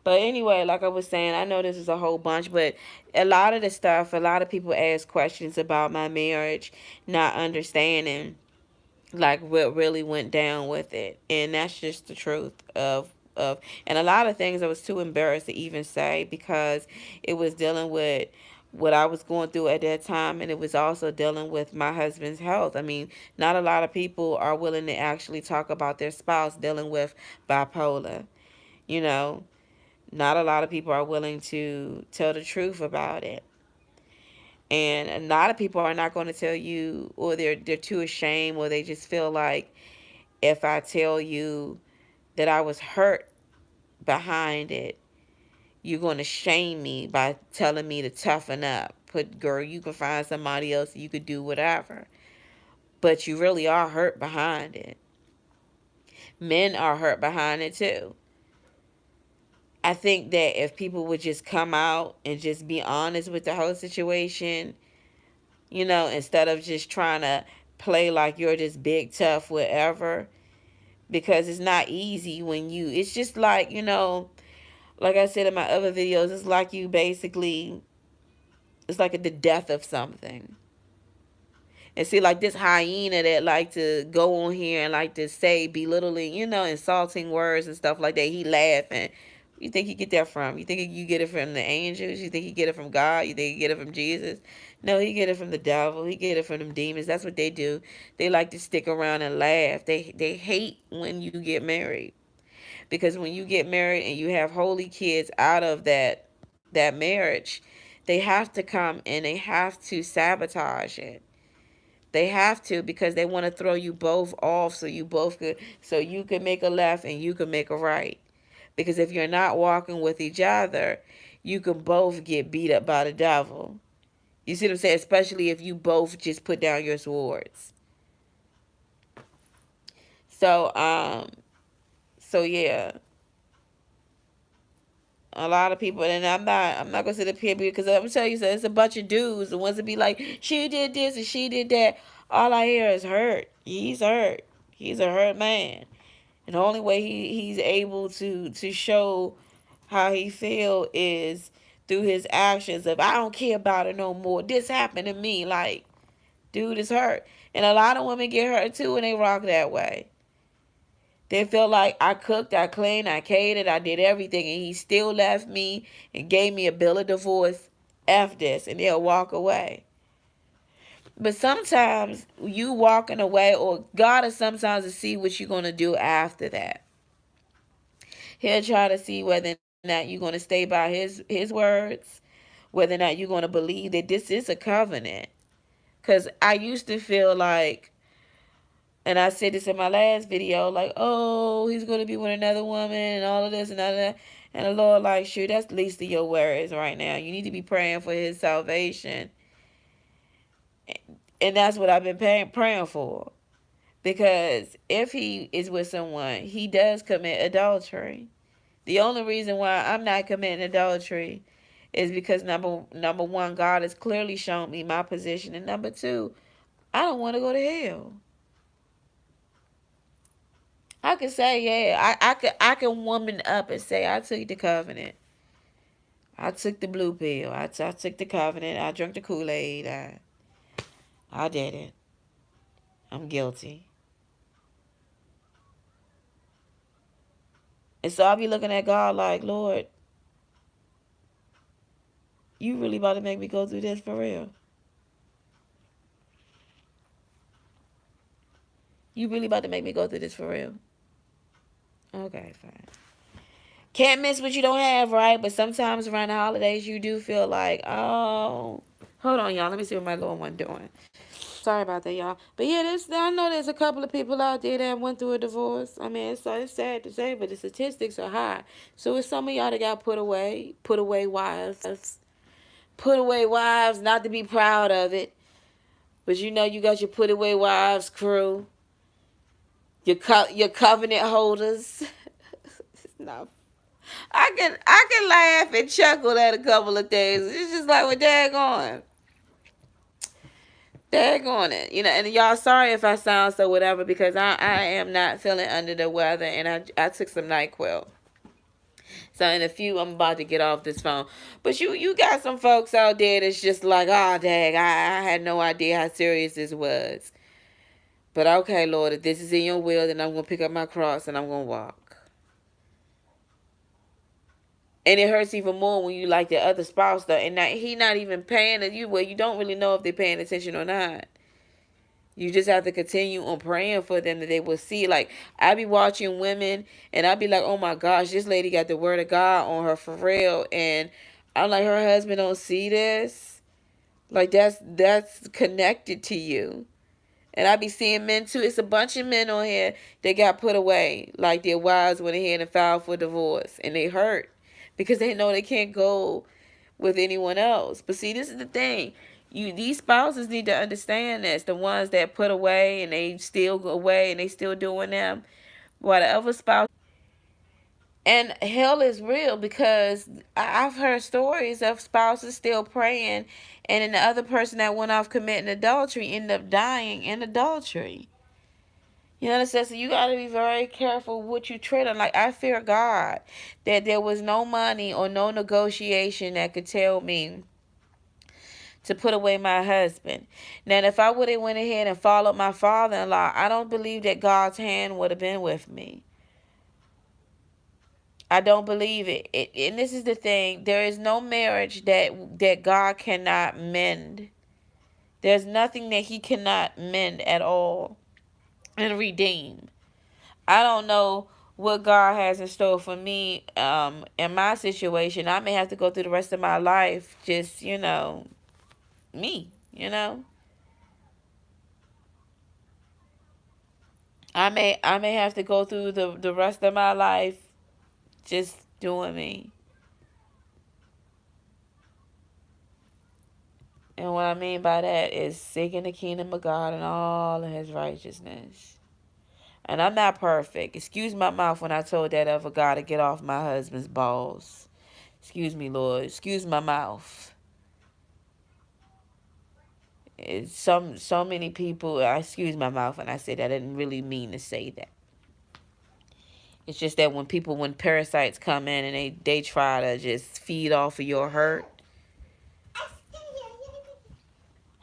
But anyway, like I was saying, I know this is a whole bunch, but a lot of the stuff, a lot of people ask questions about my marriage, not understanding like what really went down with it. And that's just the truth of and a lot of things I was too embarrassed to even say because it was dealing with what I was going through at that time, and it was also dealing with my husband's health. I mean, not a lot of people are willing to actually talk about their spouse dealing with bipolar. You know, not a lot of people are willing to tell the truth about it. And a lot of people are not going to tell you, or they're too ashamed, or they just feel like if I tell you that I was hurt behind it, you're going to shame me by telling me to toughen up. Girl, you can find somebody else, you could do whatever. But you really are hurt behind it. Men are hurt behind it too. I think that if people would just come out and just be honest with the whole situation, instead of just trying to play like you're this big, tough, whatever, because it's not easy it's just like, like I said in my other videos, it's like it's like the death of something. And see, like this hyena that like to go on here and like to say belittling, insulting words and stuff like that. He laughing. You think he get that from? You think you get it from the angels? You think he get it from God? You think he get it from Jesus? No, he get it from the devil. He get it from them demons. That's what they do. They like to stick around and laugh. They hate when you get married. Because when you get married and you have holy kids out of that marriage, they have to come and they have to sabotage it. They have to because they want to throw you both off so you can make a left and you can make a right. Because if you're not walking with each other, you can both get beat up by the devil. You see what I'm saying? Especially if you both just put down your swords. So yeah, a lot of people, and I'm not gonna sit up here because I'm gonna tell you, so it's a bunch of dudes, the ones that be like, she did this and she did that. All I hear is hurt. He's hurt. He's a hurt man, and the only way he's able to show how he feel is through his actions of, I don't care about it no more. This happened to me. Like, dude is hurt, and a lot of women get hurt too, and they rock that way. They feel like I cooked, I cleaned, I catered, I did everything, and he still left me and gave me a bill of divorce. F this, and they'll walk away. But sometimes you walking away, or God is sometimes to see what you're going to do after that. He'll try to see whether or not you're going to stay by his words, whether or not you're going to believe that this is a covenant. Because I used to feel like, and I said this in my last video, like, oh, he's going to be with another woman and all of this and all of that. And the Lord like, shoot, that's the least of your worries right now. You need to be praying for his salvation. And that's what I've been praying for. Because if he is with someone, he does commit adultery. The only reason why I'm not committing adultery is because number one, God has clearly shown me my position, and number two, I don't want to go to hell. I could say, yeah, I can woman up and say I took the covenant. I took the blue pill. I took the covenant. I drank the Kool-Aid. I did it. I'm guilty. And so I'll be looking at God like, Lord, you really about to make me go through this for real? You really about to make me go through this for real? Okay, fine. Can't miss what you don't have, right? But sometimes around the holidays, you do feel like, oh, hold on, y'all. Let me see what my little one doing. Sorry about that, y'all. But yeah, I know there's a couple of people out there that went through a divorce. I mean, it's sad to say, but the statistics are high. So it's some of y'all that got put away wives, not to be proud of it. But you know, you got your put away wives crew, your covenant holders. No, I can laugh and chuckle at a couple of things. It's just like, well, daggone it, and y'all, sorry if I sound so whatever, because I am not feeling under the weather, and I took some NyQuil. So in a few, I'm about to get off this phone. But you got some folks out there that's just like, oh, dang, I had no idea how serious this was. But okay, Lord, if this is in your will, then I'm going to pick up my cross and I'm going to walk. And it hurts even more when you like the other spouse, though, and he not even paying you. Well, you don't really know if they're paying attention or not. You just have to continue on praying for them that they will see. Like, I be watching women, and I be like, oh my gosh, this lady got the word of God on her for real. And I'm like, her husband don't see this. Like, that's connected to you. And I be seeing men too. It's a bunch of men on here that got put away. Like, their wives went ahead and filed for divorce. And they hurt because they know they can't go with anyone else. But see, this is the thing. These spouses need to understand this. The ones that put away and they still go away and they still doing them. Whatever spouse. And hell is real, because I've heard stories of spouses still praying, and then the other person that went off committing adultery ended up dying in adultery. You understand? So you got to be very careful what you tread on. Like, I fear God that there was no money or no negotiation that could tell me to put away my husband. Now, if I would have went ahead and followed my father-in-law, I don't believe that God's hand would have been with me. I don't believe it. And this is the thing. There is no marriage that God cannot mend. There's nothing that he cannot mend at all and redeem. I don't know what God has in store for me in my situation. I may have to go through the rest of my life just, me, I may have to go through the rest of my life just doing me. And what I mean by that is seeking the kingdom of God and all of his righteousness. And I'm not perfect. Excuse my mouth when I told that other guy to get off my husband's balls. Excuse me, Lord. Excuse my mouth. It's so many people. Excuse my mouth when I said that. I didn't really mean to say that. It's just that when parasites come in and they try to just feed off of your hurt.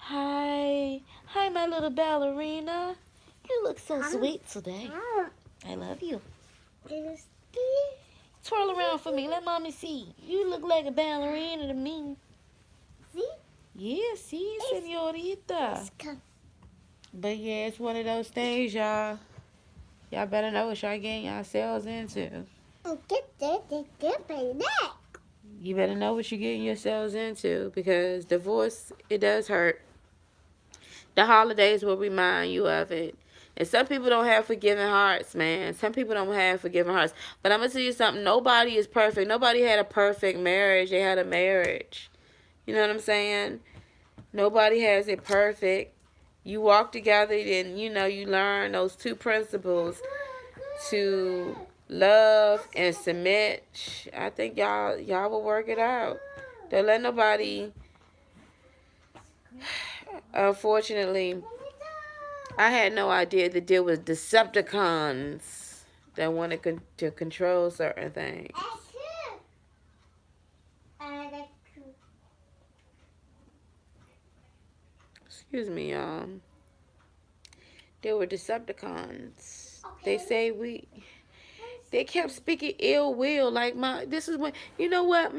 Hi, my little ballerina. You look so sweet today. I love you. Twirl around for me. Let mommy see. You look like a ballerina to me. See? Yeah, see, senorita. But yeah, it's one of those things, y'all. Y'all better know what y'all getting yourselves into. You better know what you're getting yourselves into, because divorce, it does hurt. The holidays will remind you of it. And some people don't have forgiving hearts, man. Some people don't have forgiving hearts. But I'm going to tell you something. Nobody is perfect. Nobody had a perfect marriage. They had a marriage. You know what I'm saying? Nobody has it perfect. You walk together and, you know, you learn those two principles to love and submit. I think y'all will work it out. Don't let nobody, unfortunately, I had no idea that there was Decepticons that wanted to control certain things. Excuse me, y'all. There were Decepticons. They say they kept speaking ill will. Like this is when, you know what,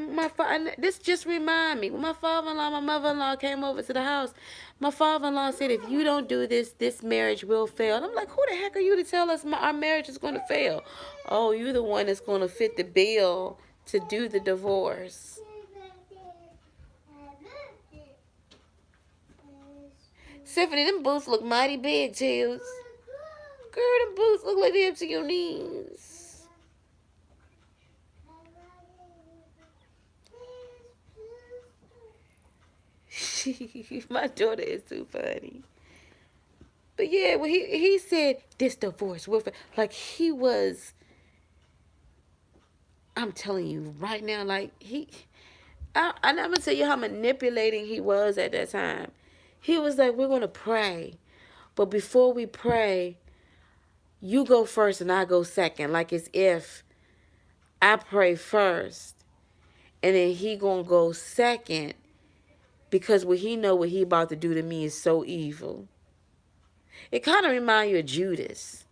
this just remind me. When my father-in-law, my mother-in-law came over to the house, my father-in-law said, if you don't do this, this marriage will fail. And I'm like, who the heck are you to tell us our marriage is going to fail? Oh, you're the one that's going to fit the bill to do the divorce. Stephanie, them boots look mighty big, Tails. Girl, them boots look like they up to your knees. My daughter is too funny. But yeah, when he said this divorce, like he was, I'm telling you right now, like I'm gonna tell you how manipulating he was at that time. He was like, we're gonna pray, but before we pray, you go first and I go second. Like as if I pray first and then he gonna go second, because what he know what he about to do to me is so evil. It kind of reminds you of Judas.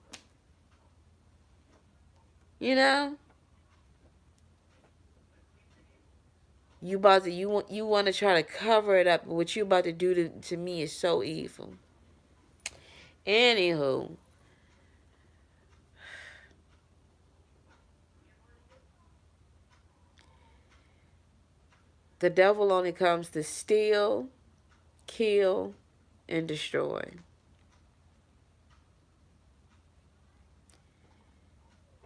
You know? You want to try to cover it up, but what you about to do to me is so evil. Anywho, the devil only comes to steal, kill, and destroy.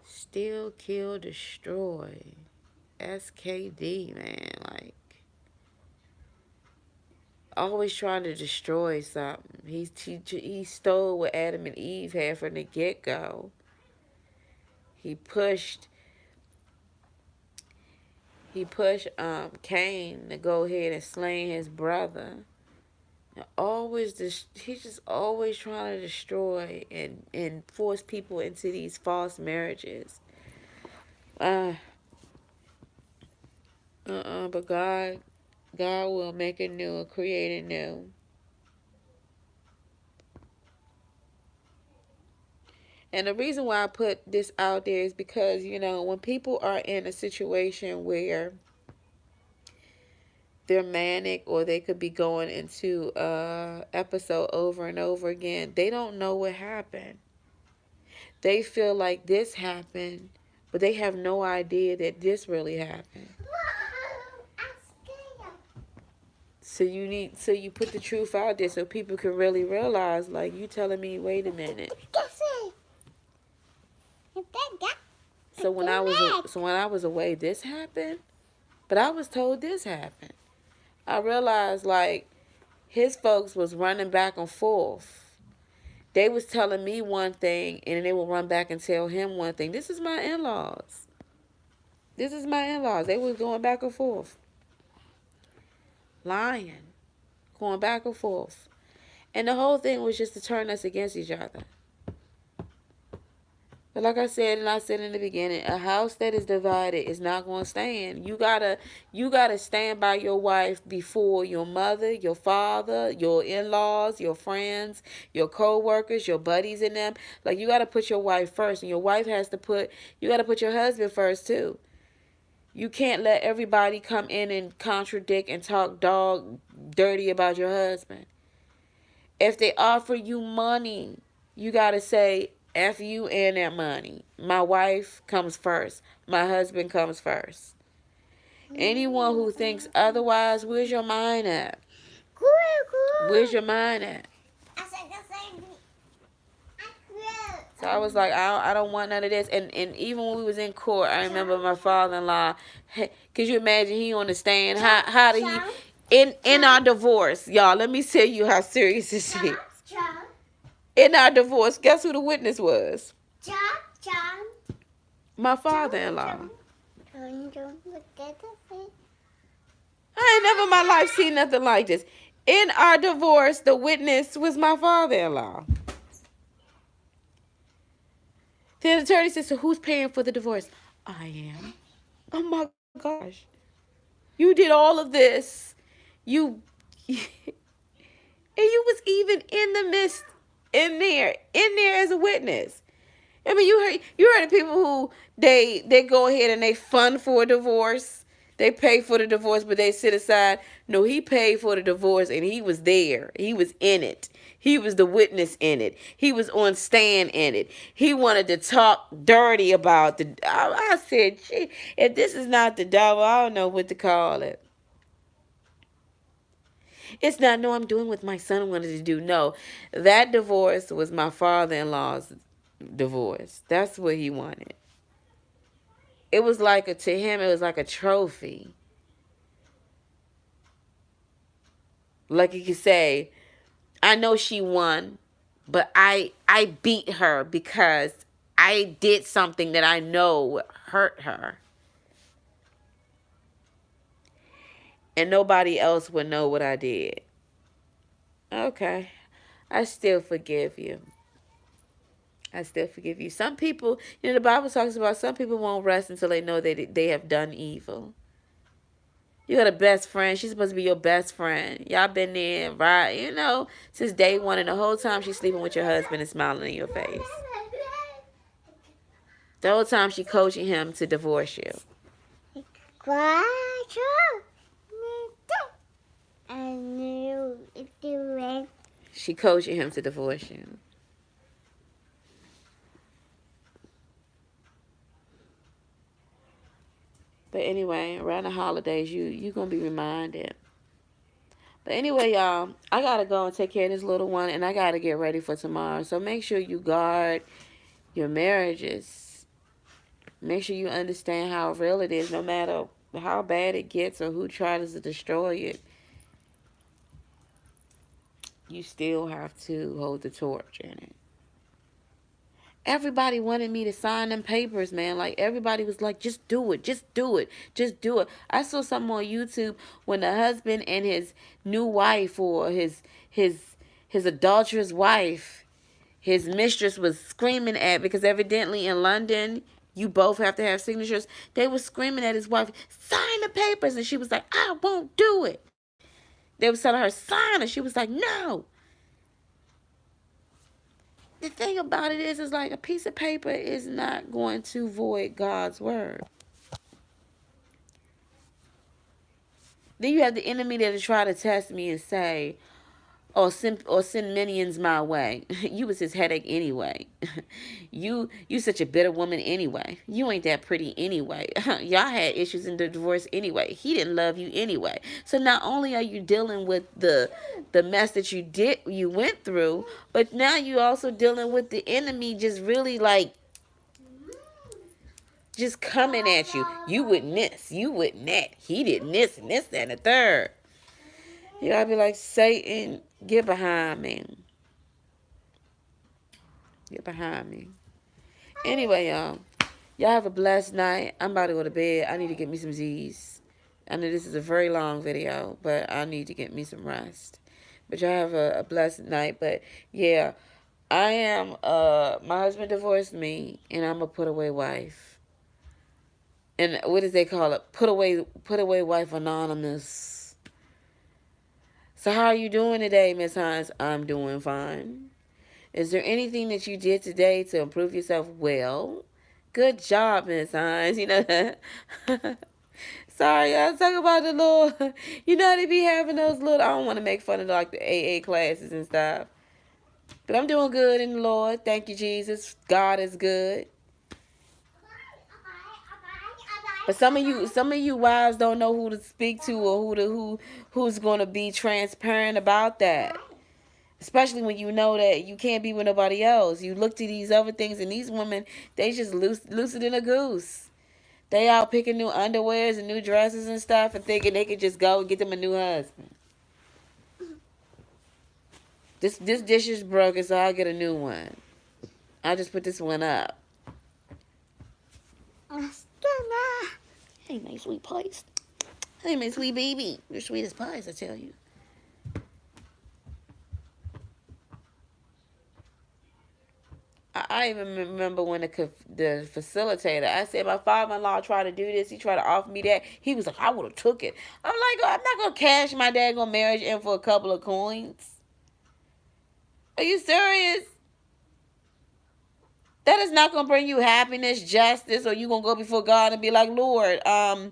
Steal, kill, destroy. SKD, man. Like, always trying to destroy something. He stole what Adam and Eve had from the get-go. He pushed Cain to go ahead and slay his brother. He's just always trying to destroy and force people into these false marriages. But God will make it new and create it new. And the reason why I put this out there is because, you know, when people are in a situation where they're manic or they could be going into a episode over and over again, they don't know what happened. They feel like this happened, but they have no idea that this really happened. So you put the truth out there so people can really realize, like, you telling me, wait a minute. So when I was away, this happened, but I was told this happened. I realized, like, his folks was running back and forth. They was telling me one thing, and then they would run back and tell him one thing. This is my in-laws. They was going back and forth. Lying. Going back and forth. And the whole thing was just to turn us against each other. But like I said, and I said in the beginning, a house that is divided is not going to stand. You gotta stand by your wife before your mother, your father, your in-laws, your friends, your co-workers, your buddies in them. Like, you gotta put your wife first, and your wife you gotta put your husband first too. You can't let everybody come in and contradict and talk dirty about your husband. If they offer you money, you gotta say, F you and that money. My wife comes first. My husband comes first. Anyone who thinks otherwise, where's your mind at? Where's your mind at? So I was like, I don't want none of this. And even when we was in court, I remember my father-in-law. Could you imagine he on the stand? How did he in our divorce, y'all? Let me tell you how serious this is. In our divorce, guess who the witness was? My father-in-law. I ain't never in my life seen nothing like this. In our divorce, the witness was my father-in-law. The attorney said, so who's paying for the divorce? I am. Oh my gosh. You did all of this. You and you was even in the midst in there as a witness. I mean, you heard of people who they go ahead and they fund for a divorce. They pay for the divorce, but they sit aside. No, he paid for the divorce and he was there. He was in it. He was the witness in it. He was on stand in it. He wanted to talk dirty about the. I said, gee, if this is not the devil, I don't know what to call it. It's not, no, I'm doing what my son wanted to do. No, that divorce was my father-in-law's divorce. That's what he wanted. It was like to him, it was like a trophy. Like you could say, I know she won, but I beat her because I did something that I know hurt her. And nobody else would know what I did. Okay. I still forgive you. I still forgive you. Some people, the Bible talks about some people won't rest until they know that they have done evil. You got a best friend. She's supposed to be your best friend. Y'all been there, right? Since day one, and the whole time she's sleeping with your husband and smiling in your face. The whole time she coaching him to divorce you. She coaching him to divorce you. But anyway, around the holidays, you going to be reminded. But anyway, y'all, I got to go and take care of this little one, and I got to get ready for tomorrow. So make sure you guard your marriages. Make sure you understand how real it is, no matter how bad it gets or who tries to destroy it. You still have to hold the torch in it. Everybody wanted me to sign them papers, man. Like, everybody was like, just do it. Just do it. Just do it. I saw something on YouTube when the husband and his new wife or his adulterous wife, his mistress was screaming at, because evidently in London, you both have to have signatures. They were screaming at his wife, sign the papers. And she was like, I won't do it. They was telling her, sign. And she was like, no. The thing about it is like a piece of paper is not going to void God's word. Then you have the enemy that'll try to test me and say, or send minions my way. You was his headache anyway. You such a bitter woman anyway. You ain't that pretty anyway. Y'all had issues in the divorce anyway. He didn't love you anyway. So not only are you dealing with the mess that you went through, but now you also dealing with the enemy just really like just coming at you. You wouldn't this, you wouldn't that. He did this and this, that, and the third. You gotta be like, Satan, get behind me. Get behind me. Anyway, y'all have a blessed night. I'm about to go to bed. I need to get me some Z's. I know this is a very long video, but I need to get me some rest. But y'all have a blessed night. But yeah, I am, my husband divorced me, and I'm a put away wife. And what does they call it? Put away wife anonymous. So how are you doing today, Miss Hines? I'm doing fine. Is there anything that you did today to improve yourself? Well, good job, Miss Hines. Sorry, I was talking about the little, they be having those little, I don't want to make fun of like the AA classes and stuff. But I'm doing good in the Lord. Thank you, Jesus. God is good. But some of you wives don't know who to speak to or who's going to be transparent about that. Especially when you know that you can't be with nobody else. You look to these other things, and these women, they just looser than a goose. They out picking new underwears and new dresses and stuff and thinking they could just go and get them a new husband. This dish is broken, so I'll get a new one. I'll just put this one up. Hey, my sweet pies. Hey, my sweet baby. You're sweet as pies, I tell you. I even remember when the facilitator, I said, my father-in-law tried to do this. He tried to offer me that. He was like, I would have took it. I'm like, oh, I'm not going to cash my daggone marriage in for a couple of coins. Are you serious? That is not going to bring you happiness, justice, or you going to go before God and be like, Lord, I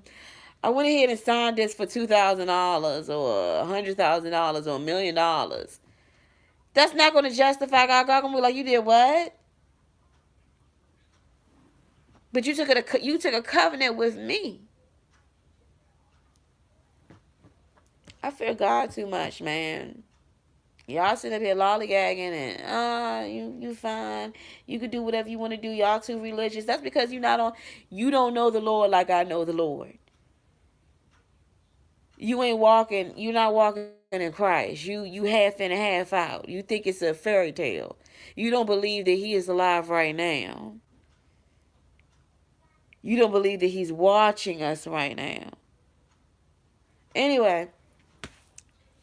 went ahead and signed this for $2,000 or $100,000 or $1,000,000. That's not going to justify God. God going to be like, you did what? But you took a covenant with me. I fear God too much, man. Y'all sitting up here lollygagging and you fine. You can do whatever you want to do. Y'all too religious. That's because you don't know the Lord like I know the Lord. You're not walking in Christ. You half in and half out. You think it's a fairy tale. You don't believe that he is alive right now. You don't believe that he's watching us right now. Anyway,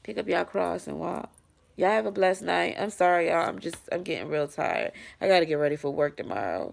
pick up y'all cross and walk. Y'all have a blessed night. I'm sorry, y'all. I'm getting real tired. I got to get ready for work tomorrow.